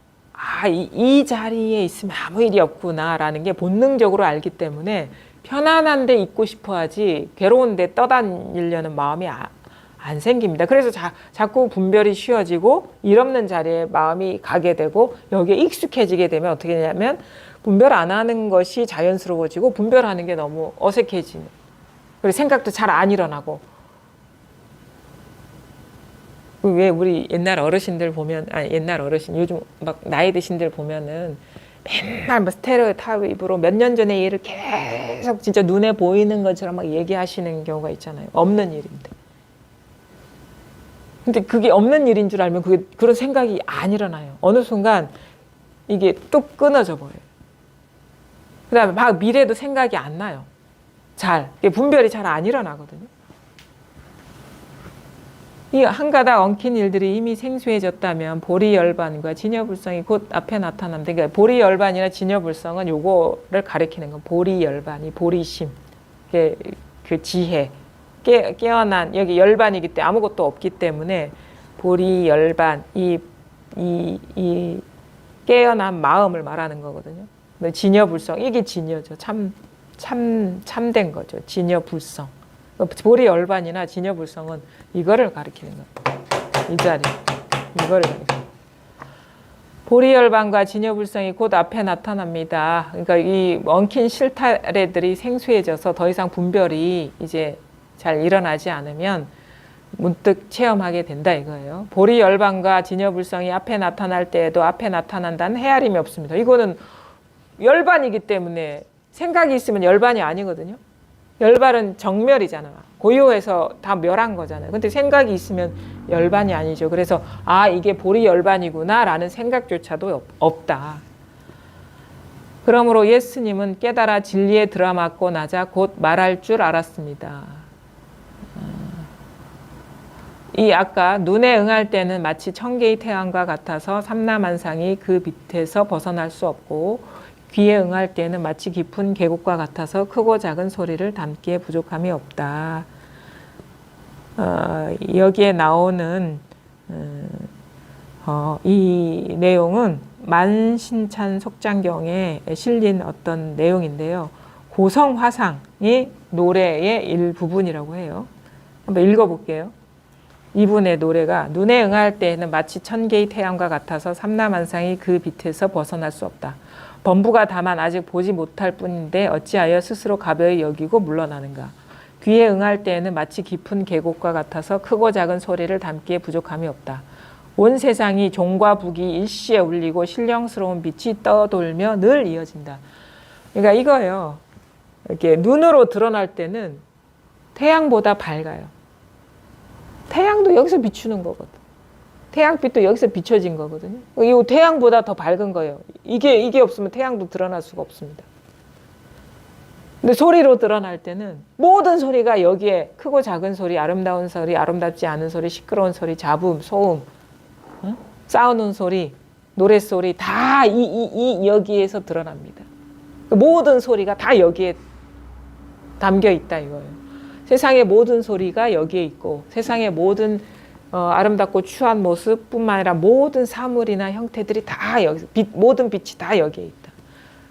이 자리에 있으면 아무 일이 없구나라는 게 본능적으로 알기 때문에 편안한 데 있고 싶어 하지 괴로운 데 떠다니려는 마음이 안 생깁니다. 그래서 자꾸 분별이 쉬워지고 일 없는 자리에 마음이 가게 되고 여기에 익숙해지게 되면 어떻게 되냐면 분별 안 하는 것이 자연스러워지고 분별하는 게 너무 어색해지는. 그리고 생각도 잘 안 일어나고. 왜 우리 옛날 어르신들 보면, 옛날 어르신, 요즘 막 나이 드신들 보면은 맨날 뭐 스테레오타입으로 몇 년 전의 일을 계속 진짜 눈에 보이는 것처럼 막 얘기하시는 경우가 있잖아요. 없는 일인데. 근데 그게 없는 일인 줄 알면 그런 생각이 안 일어나요. 어느 순간 이게 뚝 끊어져 버려요. 그 다음에 막 미래도 생각이 안 나요. 분별이 잘 안 일어나거든요. 이 한가닥 엉킨 일들이 이미 생소해졌다면 보리열반과 진여불성이 곧 앞에 나타납니다. 그러니까 보리열반이나 진여불성은 요거를 가리키는 건 보리열반이 보리심, 그 지혜, 깨어난 여기 열반이기 때문에 아무것도 없기 때문에 보리열반 이 깨어난 마음을 말하는 거거든요. 진여불성 이게 진여죠. 참된 거죠. 진여불성. 보리열반이나 진여불성은 이거를 가리키는 거예요. 이 자리. 이거를 가리키는 보리열반과 진여불성이 곧 앞에 나타납니다. 그러니까 이 엉킨 실타래들이 생소해져서 더 이상 분별이 이제 잘 일어나지 않으면 문득 체험하게 된다 이거예요. 보리열반과 진여불성이 앞에 나타날 때에도 앞에 나타난다는 헤아림이 없습니다. 이거는 열반이기 때문에 생각이 있으면 열반이 아니거든요. 열반은 정멸이잖아. 고요해서 다 멸한 거잖아요. 근데 생각이 있으면 열반이 아니죠. 그래서 이게 보리열반이구나 라는 생각조차도 없다. 그러므로 예수님은 깨달아 진리에 들어맞고 나자 곧 말할 줄 알았습니다. 이 아까 눈에 응할 때는 마치 천개의 태양과 같아서 삼라만상이 그 밑에서 벗어날 수 없고 귀에 응할 때는 마치 깊은 계곡과 같아서 크고 작은 소리를 담기에 부족함이 없다. 여기에 나오는 이 내용은 만신찬 속장경에 실린 어떤 내용인데요. 고성화상이 노래의 일부분이라고 해요. 한번 읽어볼게요. 이분의 노래가 눈에 응할 때에는 마치 천개의 태양과 같아서 삼라만상이 그 빛에서 벗어날 수 없다. 범부가 다만 아직 보지 못할 뿐인데 어찌하여 스스로 가벼이 여기고 물러나는가. 귀에 응할 때에는 마치 깊은 계곡과 같아서 크고 작은 소리를 담기에 부족함이 없다. 온 세상이 종과 북이 일시에 울리고 신령스러운 빛이 떠돌며 늘 이어진다. 그러니까 이거예요. 이렇게 눈으로 드러날 때는 태양보다 밝아요. 태양도 여기서 비추는 거거든. 태양빛도 여기서 비춰진 거거든요. 이 태양보다 더 밝은 거예요. 이게 없으면 태양도 드러날 수가 없습니다. 근데 소리로 드러날 때는 모든 소리가 여기에 크고 작은 소리, 아름다운 소리, 아름답지 않은 소리, 시끄러운 소리, 잡음, 소음, 싸우는 소리, 노랫소리 다 여기에서 드러납니다. 모든 소리가 다 여기에 담겨 있다 이거예요. 세상의 모든 소리가 여기에 있고 세상의 모든 아름답고 추한 모습뿐만 아니라 모든 사물이나 형태들이 다 여기서 모든 빛이 다 여기에 있다.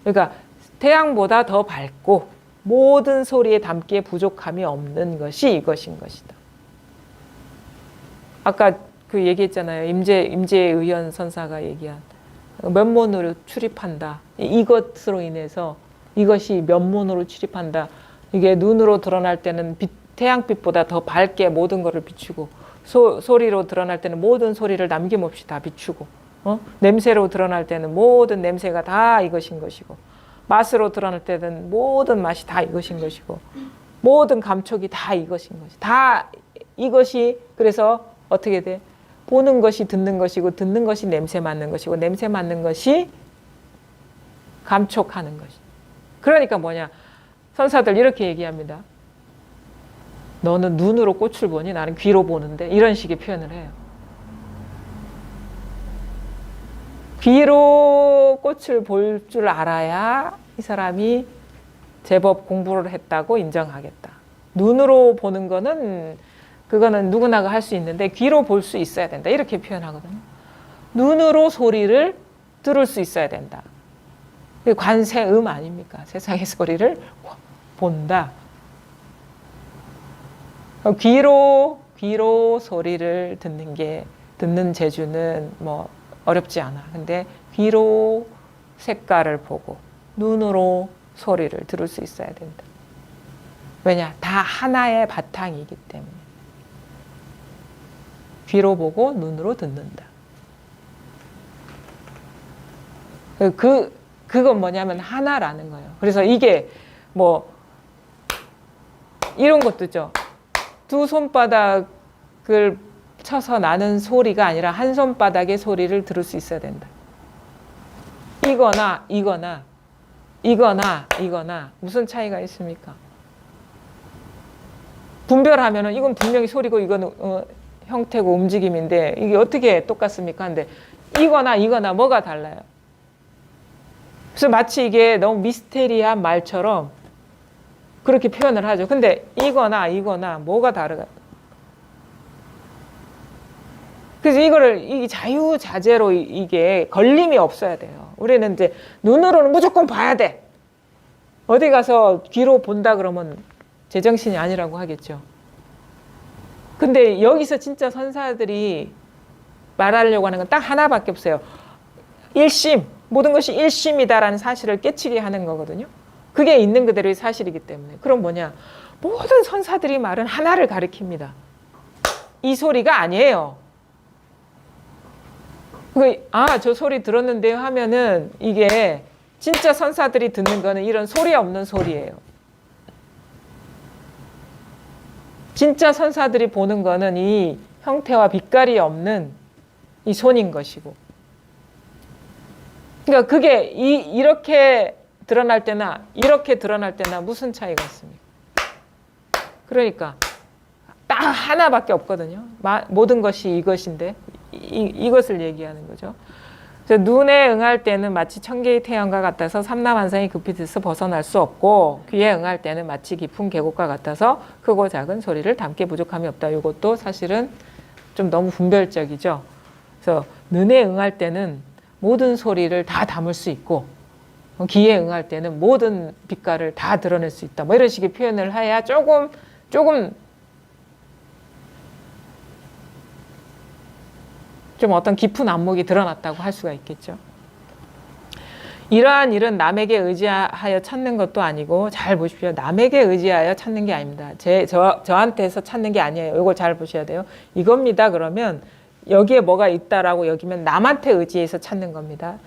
그러니까 태양보다 더 밝고 모든 소리에 담기에 부족함이 없는 것이 이것인 것이다. 아까 그 얘기했잖아요. 임재의연 선사가 얘기한 면몬으로 출입한다. 이것으로 인해서 이것이 면몬으로 출입한다. 이게 눈으로 드러날 때는 태양빛보다 더 밝게 모든 것을 비추고 소리로 드러날 때는 모든 소리를 남김없이 다 비추고 냄새로 드러날 때는 모든 냄새가 다 이것인 것이고 맛으로 드러날 때는 모든 맛이 다 이것인 것이고 모든 감촉이 다 이것인 것이 다 이것이 그래서 어떻게 돼? 보는 것이 듣는 것이고 듣는 것이 냄새 맡는 것이고 냄새 맡는 것이 감촉하는 것이. 그러니까 뭐냐? 선사들 이렇게 얘기합니다. 너는 눈으로 꽃을 보니 나는 귀로 보는데 이런 식의 표현을 해요. 귀로 꽃을 볼 줄 알아야 이 사람이 제법 공부를 했다고 인정하겠다. 눈으로 보는 거는 그거는 누구나가 할 수 있는데 귀로 볼 수 있어야 된다. 이렇게 표현하거든요. 눈으로 소리를 들을 수 있어야 된다. 관세음 아닙니까? 세상의 소리를 본다. 귀로 소리를 듣는 재주는 뭐 어렵지 않아. 근데 귀로 색깔을 보고 눈으로 소리를 들을 수 있어야 된다. 왜냐? 다 하나의 바탕이기 때문에. 귀로 보고 눈으로 듣는다. 그건 뭐냐면 하나라는 거예요. 그래서 이게 뭐 이런 것도 있죠. 두 손바닥을 쳐서 나는 소리가 아니라 한 손바닥의 소리를 들을 수 있어야 된다. 이거나 무슨 차이가 있습니까? 분별하면은 이건 분명히 소리고 이거는 형태고 움직임인데 이게 어떻게 똑같습니까? 근데 이거나 뭐가 달라요? 그래서 마치 이게 너무 미스테리한 말처럼 그렇게 표현을 하죠. 근데 이거나 뭐가 다르가? 그래서 이게 자유자재로 이게 걸림이 없어야 돼요. 우리는 이제 눈으로는 무조건 봐야 돼. 어디 가서 귀로 본다 그러면 제정신이 아니라고 하겠죠. 근데 여기서 진짜 선사들이 말하려고 하는 건 딱 하나밖에 없어요. 일심, 모든 것이 일심이다라는 사실을 깨치게 하는 거거든요. 그게 있는 그대로의 사실이기 때문에. 그럼 뭐냐? 모든 선사들이 말은 하나를 가리킵니다. 이 소리가 아니에요. 저 소리 들었는데요 하면은 이게 진짜 선사들이 듣는 거는 이런 소리 없는 소리예요. 진짜 선사들이 보는 거는 이 형태와 빛깔이 없는 이 손인 것이고. 그러니까 그게 이렇게 드러날 때나 이렇게 드러날 때나 무슨 차이가 있습니까? 그러니까 딱 하나밖에 없거든요. 모든 것이 이것인데 이것을 얘기하는 거죠. 그래서 눈에 응할 때는 마치 천개의 태양과 같아서 삼라만상이 급히 들서 벗어날 수 없고, 귀에 응할 때는 마치 깊은 계곡과 같아서 크고 작은 소리를 담게 부족함이 없다. 이것도 사실은 좀 너무 분별적이죠. 그래서 눈에 응할 때는 모든 소리를 다 담을 수 있고, 귀에 응할 때는 모든 빛깔을 다 드러낼 수 있다. 뭐 이런 식의 표현을 해야 조금 좀 어떤 깊은 안목이 드러났다고 할 수가 있겠죠. 이러한 일은 남에게 의지하여 찾는 것도 아니고, 잘 보십시오. 남에게 의지하여 찾는 게 아닙니다. 저한테서 찾는 게 아니에요. 이걸 잘 보셔야 돼요. 이겁니다. 그러면 여기에 뭐가 있다라고 여기면 남한테 의지해서 찾는 겁니다.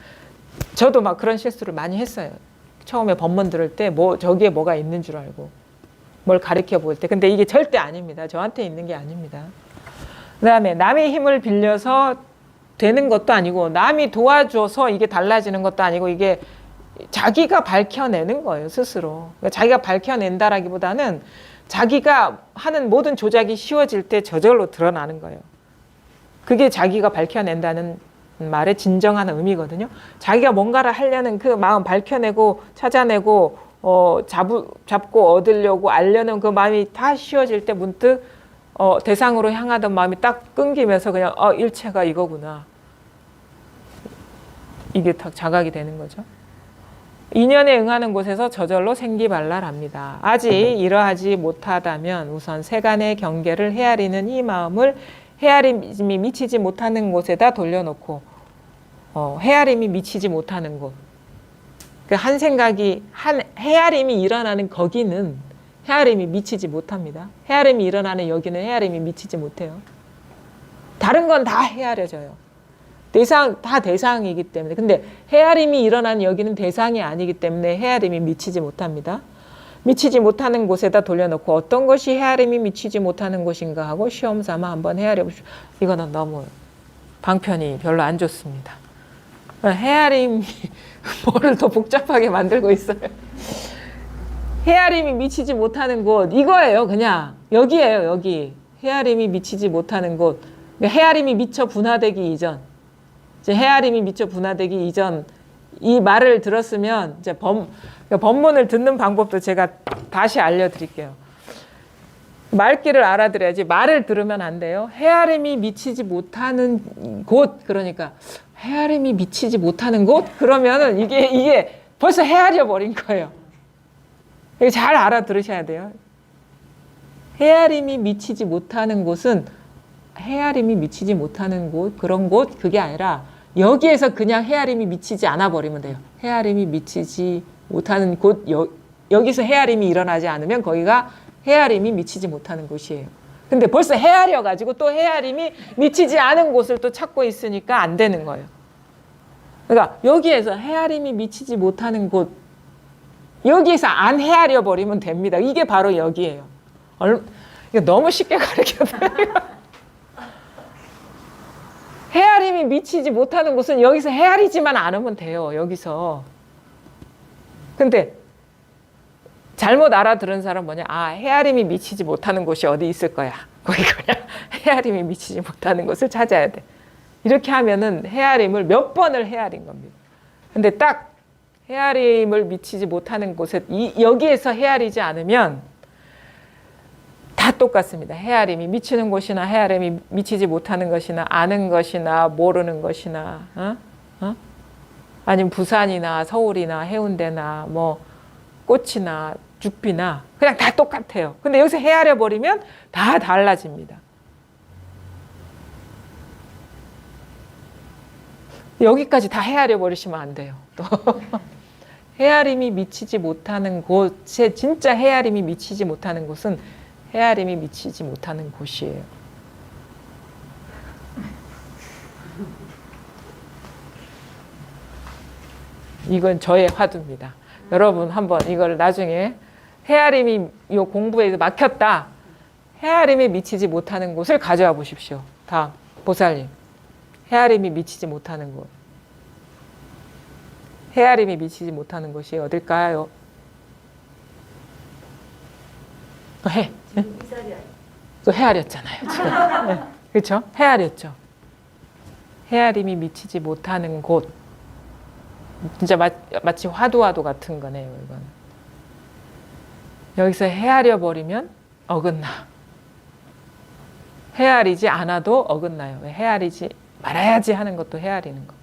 저도 막 그런 실수를 많이 했어요. 처음에 법문 들을 때 저기에 뭐가 있는 줄 알고 뭘 가르쳐 볼 때. 근데 이게 절대 아닙니다. 저한테 있는 게 아닙니다. 그 다음에 남의 힘을 빌려서 되는 것도 아니고, 남이 도와줘서 이게 달라지는 것도 아니고, 이게 자기가 밝혀내는 거예요, 스스로. 그러니까 자기가 밝혀낸다라기보다는 자기가 하는 모든 조작이 쉬워질 때 저절로 드러나는 거예요. 그게 자기가 밝혀낸다는 말의 진정한 의미거든요. 자기가 뭔가를 하려는 그 마음 밝혀내고 찾아내고 잡고 얻으려고 알려는 그 마음이 다 쉬워질 때 문득 대상으로 향하던 마음이 딱 끊기면서 그냥 일체가 이거구나. 이게 딱 자각이 되는 거죠. 인연에 응하는 곳에서 저절로 생기발랄합니다. 아직 이러하지 못하다면 우선 세간의 경계를 헤아리는 이 마음을 헤아림이 미치지 못하는 곳에다 돌려놓고, 헤아림이 미치지 못하는 곳. 한 생각이, 헤아림이 일어나는 거기는 헤아림이 미치지 못합니다. 헤아림이 일어나는 여기는 헤아림이 미치지 못해요. 다른 건 다 헤아려져요. 다 대상이기 때문에. 근데 헤아림이 일어나는 여기는 대상이 아니기 때문에 헤아림이 미치지 못합니다. 미치지 못하는 곳에다 돌려놓고 어떤 것이 헤아림이 미치지 못하는 곳인가 하고 시험 삼아 한번 헤아려 보십시오. 이거는 너무 방편이 별로 안 좋습니다. 헤아림이 뭐를 더 복잡하게 만들고 있어요. 헤아림이 미치지 못하는 곳, 이거예요. 그냥 여기예요. 여기 헤아림이 미치지 못하는 곳. 헤아림이 미처 분화되기 이전, 이제 헤아림이 미처 분화되기 이전 이 말을 들었으면 이제 법문을 듣는 방법도 제가 다시 알려드릴게요. 말귀를 알아들어야지 말을 들으면 안 돼요. 헤아림이 미치지 못하는 곳, 그러니까 헤아림이 미치지 못하는 곳 그러면은 이게 벌써 헤아려 버린 거예요. 이거 잘 알아들으셔야 돼요. 헤아림이 미치지 못하는 곳은 헤아림이 미치지 못하는 곳, 그런 곳, 그게 아니라 여기에서 그냥 헤아림이 미치지 않아 버리면 돼요. 헤아림이 미치지 못하는 곳, 여기서 헤아림이 일어나지 않으면 거기가 헤아림이 미치지 못하는 곳이에요. 근데 벌써 헤아려 가지고 또 헤아림이 미치지 않은 곳을 또 찾고 있으니까 안 되는 거예요. 그러니까 여기에서 헤아림이 미치지 못하는 곳, 여기에서 안 헤아려 버리면 됩니다. 이게 바로 여기예요. 이거 너무 쉽게 가르쳐드려요. 헤아림이 미치지 못하는 곳은 여기서 헤아리지만 않으면 돼요. 여기서. 근데 잘못 알아들은 사람 뭐냐? 아, 헤아림이 미치지 못하는 곳이 어디 있을 거야. 거기 그냥 헤아림이 미치지 못하는 곳을 찾아야 돼. 이렇게 하면은 헤아림을 몇 번을 헤아린 겁니다. 근데 딱 헤아림을 미치지 못하는 곳에 여기에서 헤아리지 않으면 다 똑같습니다. 헤아림이 미치는 곳이나 헤아림이 미치지 못하는 것이나 아는 것이나 모르는 것이나 아니면 부산이나 서울이나 해운대나 뭐 꽃이나 죽비나 그냥 다 똑같아요. 근데 여기서 헤아려 버리면 다 달라집니다. 여기까지 다 헤아려 버리시면 안 돼요. 또 헤아림이 미치지 못하는 곳에 진짜 헤아림이 미치지 못하는 곳은 헤아림이 미치지 못하는 곳이에요. 이건 저의 화두입니다. 여러분 한번 이걸 나중에 헤아림이 요 공부에 막혔다. 헤아림이 미치지 못하는 곳을 가져와 보십시오. 다음 보살님. 헤아림이 미치지 못하는 곳. 헤아림이 미치지 못하는 곳이 어딜까요? 해. 그 헤아렸잖아요. 지금. 네. 그렇죠? 헤아렸죠. 헤아림이 미치지 못하는 곳. 진짜 마치 화두와도 같은 거네요. 이건. 여기서 헤아려 버리면 어긋나. 헤아리지 않아도 어긋나요. 왜 헤아리지 말아야지 하는 것도 헤아리는 거.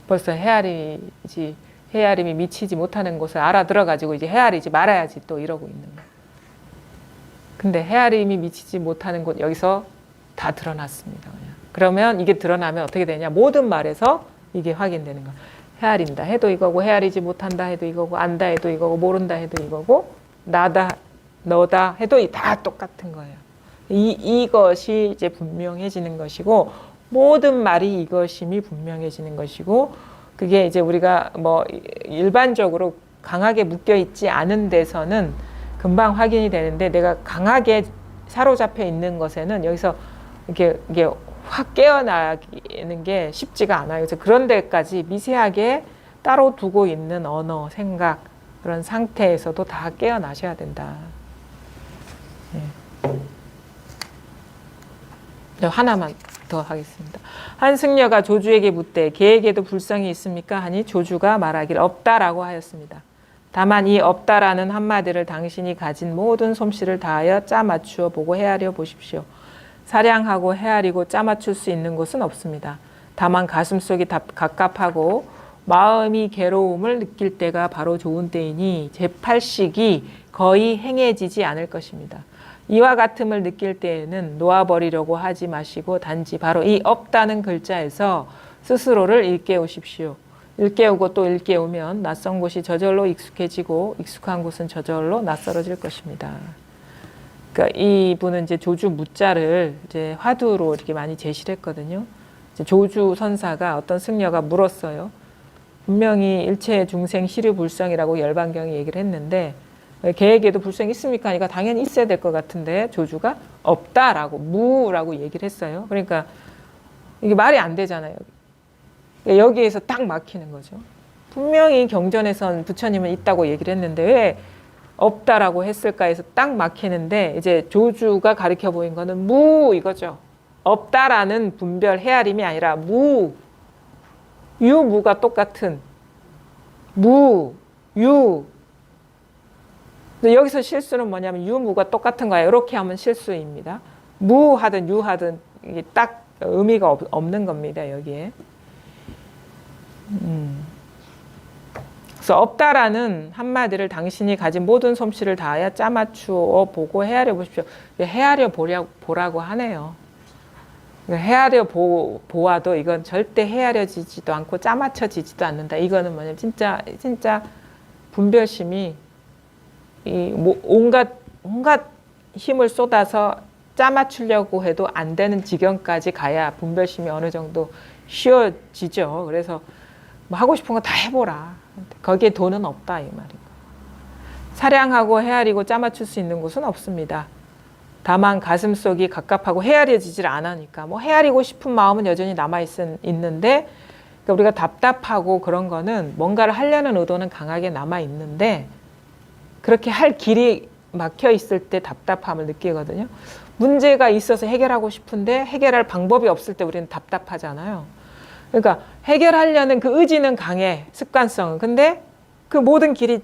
벌써 헤아림이 미치지 못하는 곳을 알아들어가지고 이제 헤아리지 말아야지 또 이러고 있는 거예요. 근데 헤아림이 미치지 못하는 곳 여기서 다 드러났습니다. 그냥. 그러면 이게 드러나면 어떻게 되냐? 모든 말에서 이게 확인되는 거예요. 헤아린다 해도 이거고 헤아리지 못한다 해도 이거고 안다 해도 이거고 모른다 해도 이거고 나다 너다 해도 다 똑같은 거예요. 이것이 이제 분명해지는 것이고 모든 말이 이것임이 분명해지는 것이고 그게 이제 우리가 뭐 일반적으로 강하게 묶여 있지 않은 데서는 금방 확인이 되는데 내가 강하게 사로잡혀 있는 것에는 여기서 이게 확 깨어나는 게 쉽지가 않아요. 그래서 그런 데까지 미세하게 따로 두고 있는 언어, 생각 그런 상태에서도 다 깨어나셔야 된다. 네. 하나만 더 하겠습니다. 한 승려가 조주에게 묻되 개에게도 불성이 있습니까? 하니 조주가 말하길 없다라고 하였습니다. 다만 이 없다라는 한마디를 당신이 가진 모든 솜씨를 다하여 짜 맞추어 보고 헤아려 보십시오. 사량하고 헤아리고 짜 맞출 수 있는 곳은 없습니다. 다만 가슴속이 갑갑하고 마음이 괴로움을 느낄 때가 바로 좋은 때이니 제8식이 거의 행해지지 않을 것입니다. 이와 같음을 느낄 때에는 놓아버리려고 하지 마시고 단지 바로 이 없다는 글자에서 스스로를 일깨우십시오. 일깨우고 또 일깨우면 낯선 곳이 저절로 익숙해지고 익숙한 곳은 저절로 낯설어질 것입니다. 그러니까 이분은 이제 조주 무자를 이제 화두로 이렇게 많이 제시를 했거든요. 이제 조주 선사가 어떤 승려가 물었어요. 분명히 일체 중생 시류불성이라고 열반경이 얘기를 했는데 개에게도 불성이 있습니까? 하니까 당연히 있어야 될 것 같은데 조주가 없다라고 무라고 얘기를 했어요. 그러니까 이게 말이 안 되잖아요. 여기에서 딱 막히는 거죠. 분명히 경전에선 부처님은 있다고 얘기를 했는데 왜 없다라고 했을까 해서 딱 막히는데 이제 조주가 가르쳐 보인 거는 무 이거죠. 없다라는 분별 헤아림이 아니라 무, 유무가 똑같은 무, 유 근데 여기서 실수는 뭐냐면 유무가 똑같은 거예요. 이렇게 하면 실수입니다. 무하든 유하든 이게 딱 의미가 없는 겁니다. 여기에. 그래서 없다라는 한마디를 당신이 가진 모든 솜씨를 다하여 짜맞추어 보고 헤아려 보십시오. 헤아려 보라고 하네요. 헤아려 보아도 이건 절대 헤아려지지도 않고 짜맞춰지지도 않는다. 이거는 뭐냐면 진짜 분별심이 온갖 힘을 쏟아서 짜맞추려고 해도 안 되는 지경까지 가야 분별심이 어느 정도 쉬워지죠. 그래서 뭐 하고 싶은 거 다 해보라. 거기에 돈은 없다 이 말이고. 사량하고 헤아리고 짜맞출 수 있는 곳은 없습니다. 다만 가슴속이 갑갑하고 헤아려지질 않으니까 뭐 헤아리고 싶은 마음은 여전히 있는데 그러니까 우리가 답답하고 그런 거는 뭔가를 하려는 의도는 강하게 남아 있는데 그렇게 할 길이 막혀 있을 때 답답함을 느끼거든요. 문제가 있어서 해결하고 싶은데 해결할 방법이 없을 때 우리는 답답하잖아요. 그러니까 해결하려는 그 의지는 강해, 습관성은. 근데 그 모든 길이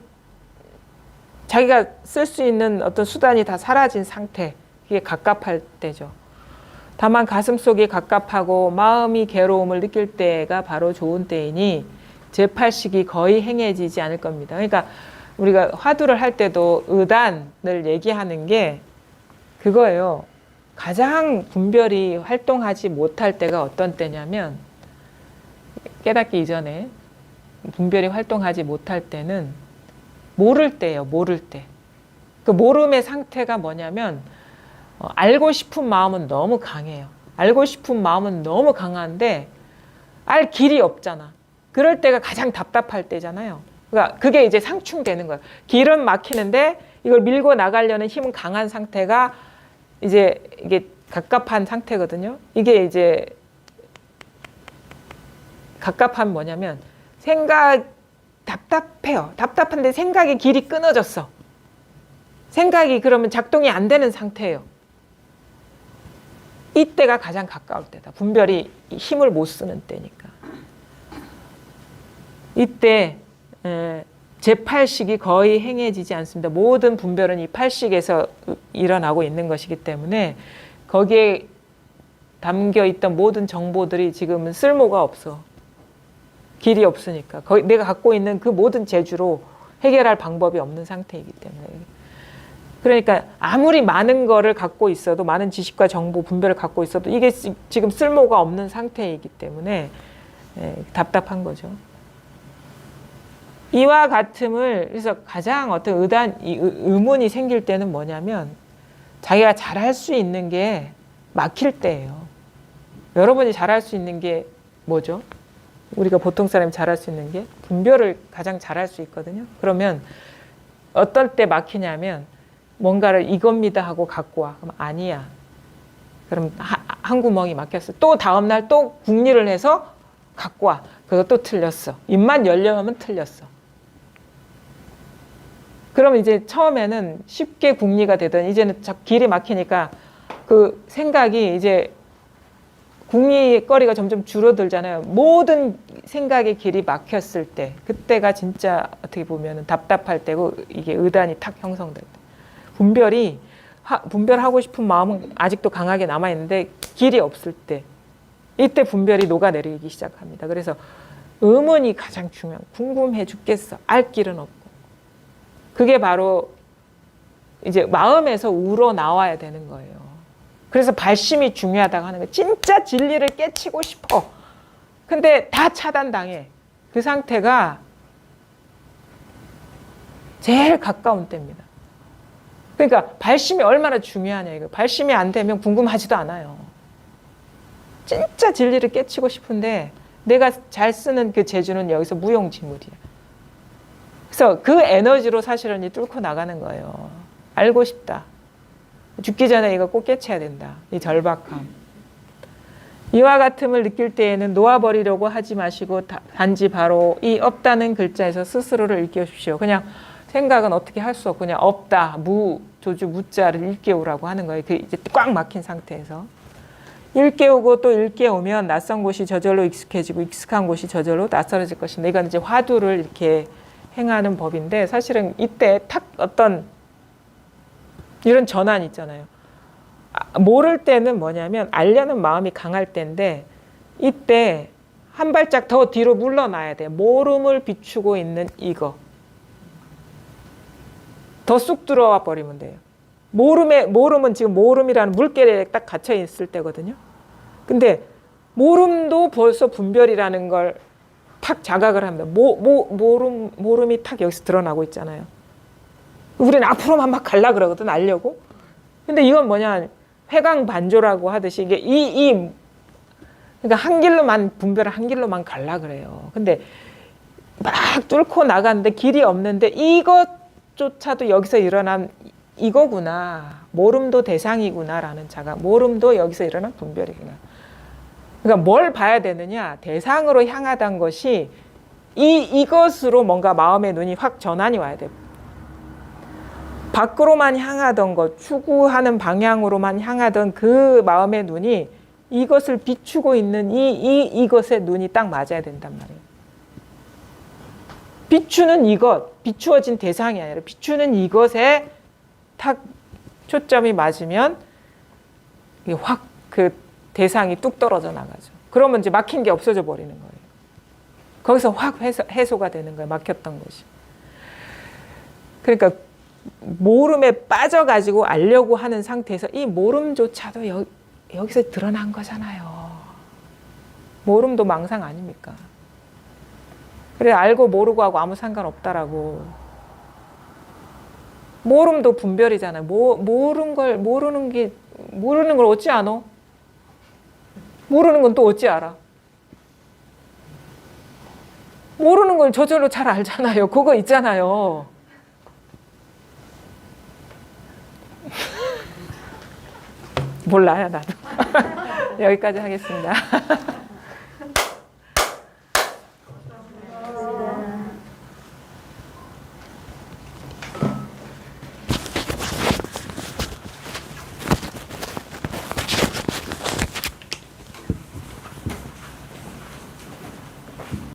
자기가 쓸 수 있는 어떤 수단이 다 사라진 상태, 이게 갑갑할 때죠. 다만 가슴속이 갑갑하고 마음이 괴로움을 느낄 때가 바로 좋은 때이니 제8식이 거의 행해지지 않을 겁니다. 그러니까 우리가 화두를 할 때도 의단을 얘기하는 게 그거예요. 가장 분별이 활동하지 못할 때가 어떤 때냐면 깨닫기 이전에 분별이 활동하지 못할 때는 모를 때예요. 모를 때. 그 모름의 상태가 뭐냐면 알고 싶은 마음은 너무 강해요. 알고 싶은 마음은 너무 강한데 알 길이 없잖아. 그럴 때가 가장 답답할 때잖아요. 그러니까 그게 이제 상충되는 거예요. 길은 막히는데 이걸 밀고 나가려는 힘은 강한 상태가 이제 이게 갑갑한 상태거든요. 이게 이제 갑갑한 뭐냐면 생각 답답해요. 답답한데 생각의 길이 끊어졌어. 생각이 그러면 작동이 안 되는 상태예요. 이때가 가장 가까울 때다. 분별이 힘을 못 쓰는 때니까. 이때 제8식이 거의 행해지지 않습니다. 모든 분별은 이 8식에서 일어나고 있는 것이기 때문에 거기에 담겨 있던 모든 정보들이 지금은 쓸모가 없어. 길이 없으니까. 내가 갖고 있는 그 모든 재주로 해결할 방법이 없는 상태이기 때문에. 그러니까 아무리 많은 거를 갖고 있어도 많은 지식과 정보, 분별을 갖고 있어도 이게 지금 쓸모가 없는 상태이기 때문에 답답한 거죠. 이와 같음을 그래서 가장 어떤 의문이 생길 때는 뭐냐면 자기가 잘할 수 있는 게 막힐 때예요. 여러분이 잘할 수 있는 게 뭐죠? 우리가 보통 사람이 잘할 수 있는 게 분별을 가장 잘할 수 있거든요. 그러면 어떨 때 막히냐면 뭔가를 이겁니다 하고 갖고 와. 그럼 아니야. 그럼 한 구멍이 막혔어. 또 다음날 또 궁리를 해서 갖고 와. 그것도 틀렸어. 입만 열려면 틀렸어. 그럼 이제 처음에는 쉽게 궁리가 되던 이제는 길이 막히니까 그 생각이 이제 궁리거리가 점점 줄어들잖아요. 모든 생각의 길이 막혔을 때 그때가 진짜 어떻게 보면 답답할 때고 이게 의단이 탁 형성될 때. 분별하고 싶은 마음은 아직도 강하게 남아있는데 길이 없을 때 이때 분별이 녹아내리기 시작합니다. 그래서 의문이 가장 중요한 궁금해 죽겠어. 알 길은 없고 그게 바로 이제 마음에서 우러나와야 되는 거예요. 그래서 발심이 중요하다고 하는 거예요. 진짜 진리를 깨치고 싶어. 근데 다 차단당해. 그 상태가 제일 가까운 때입니다. 그러니까 발심이 얼마나 중요하냐 이거. 발심이 안 되면 궁금하지도 않아요. 진짜 진리를 깨치고 싶은데 내가 잘 쓰는 그 재주는 여기서 무용지물이야. 그래서 그 에너지로 사실은 이 뚫고 나가는 거예요. 알고 싶다. 죽기 전에 이거 꼭 깨쳐야 된다. 이 절박함. 이와 같음을 느낄 때에는 놓아버리려고 하지 마시고 단지 바로 이 없다는 글자에서 스스로를 일깨우십시오. 그냥 생각은 어떻게 할 수 없고 그냥 없다, 조주 무자를 일깨우라고 하는 거예요. 그 이제 꽉 막힌 상태에서. 일깨우고 또 일깨우면 낯선 곳이 저절로 익숙해지고 익숙한 곳이 저절로 낯설어질 것입니다. 이건 이제 화두를 이렇게 행하는 법인데 사실은 이때 탁 어떤 이런 전환이 있잖아요. 모를 때는 뭐냐면 알려는 마음이 강할 때인데 이때 한 발짝 더 뒤로 물러나야 돼. 모름을 비추고 있는 이거. 더 쑥 들어와 버리면 돼요. 모름은 지금 모름이라는 물결에 딱 갇혀 있을 때거든요. 근데 모름도 벌써 분별이라는 걸 탁 자각을 합니다. 모름이 탁 여기서 드러나고 있잖아요. 우리는 앞으로만 막 갈라 그러거든, 알려고. 근데 이건 뭐냐, 회광반조라고 하듯이 이게 그러니까 한 길로만 분별을 한 길로만 갈라 그래요. 근데 막 뚫고 나갔는데 길이 없는데 이것조차도 여기서 일어난 이거구나. 모름도 대상이구나라는 자각. 모름도 여기서 일어난 분별이구나. 그러니까 뭘 봐야 되느냐? 대상으로 향하던 것이 이것으로 뭔가 마음의 눈이 확 전환이 와야 돼요. 밖으로만 향하던 것, 추구하는 방향으로만 향하던 그 마음의 눈이 이것을 비추고 있는 이것의 눈이 딱 맞아야 된단 말이에요. 비추는 이것, 비추어진 대상이 아니라 비추는 이것에 탁 초점이 맞으면 확 그 대상이 뚝 떨어져 나가죠. 그러면 이제 막힌 게 없어져 버리는 거예요. 거기서 확 해소가 되는 거예요. 막혔던 것이. 그러니까 모름에 빠져가지고 알려고 하는 상태에서 이 모름조차도 여기서 드러난 거잖아요. 모름도 망상 아닙니까? 그래 알고 모르고 하고 아무 상관없다라고. 모름도 분별이잖아요. 모르는 걸 어찌 아노? 모르는 건 또 어찌 알아? 모르는 건 저절로 잘 알잖아요. 그거 있잖아요. 몰라요, 나도. 여기까지 하겠습니다.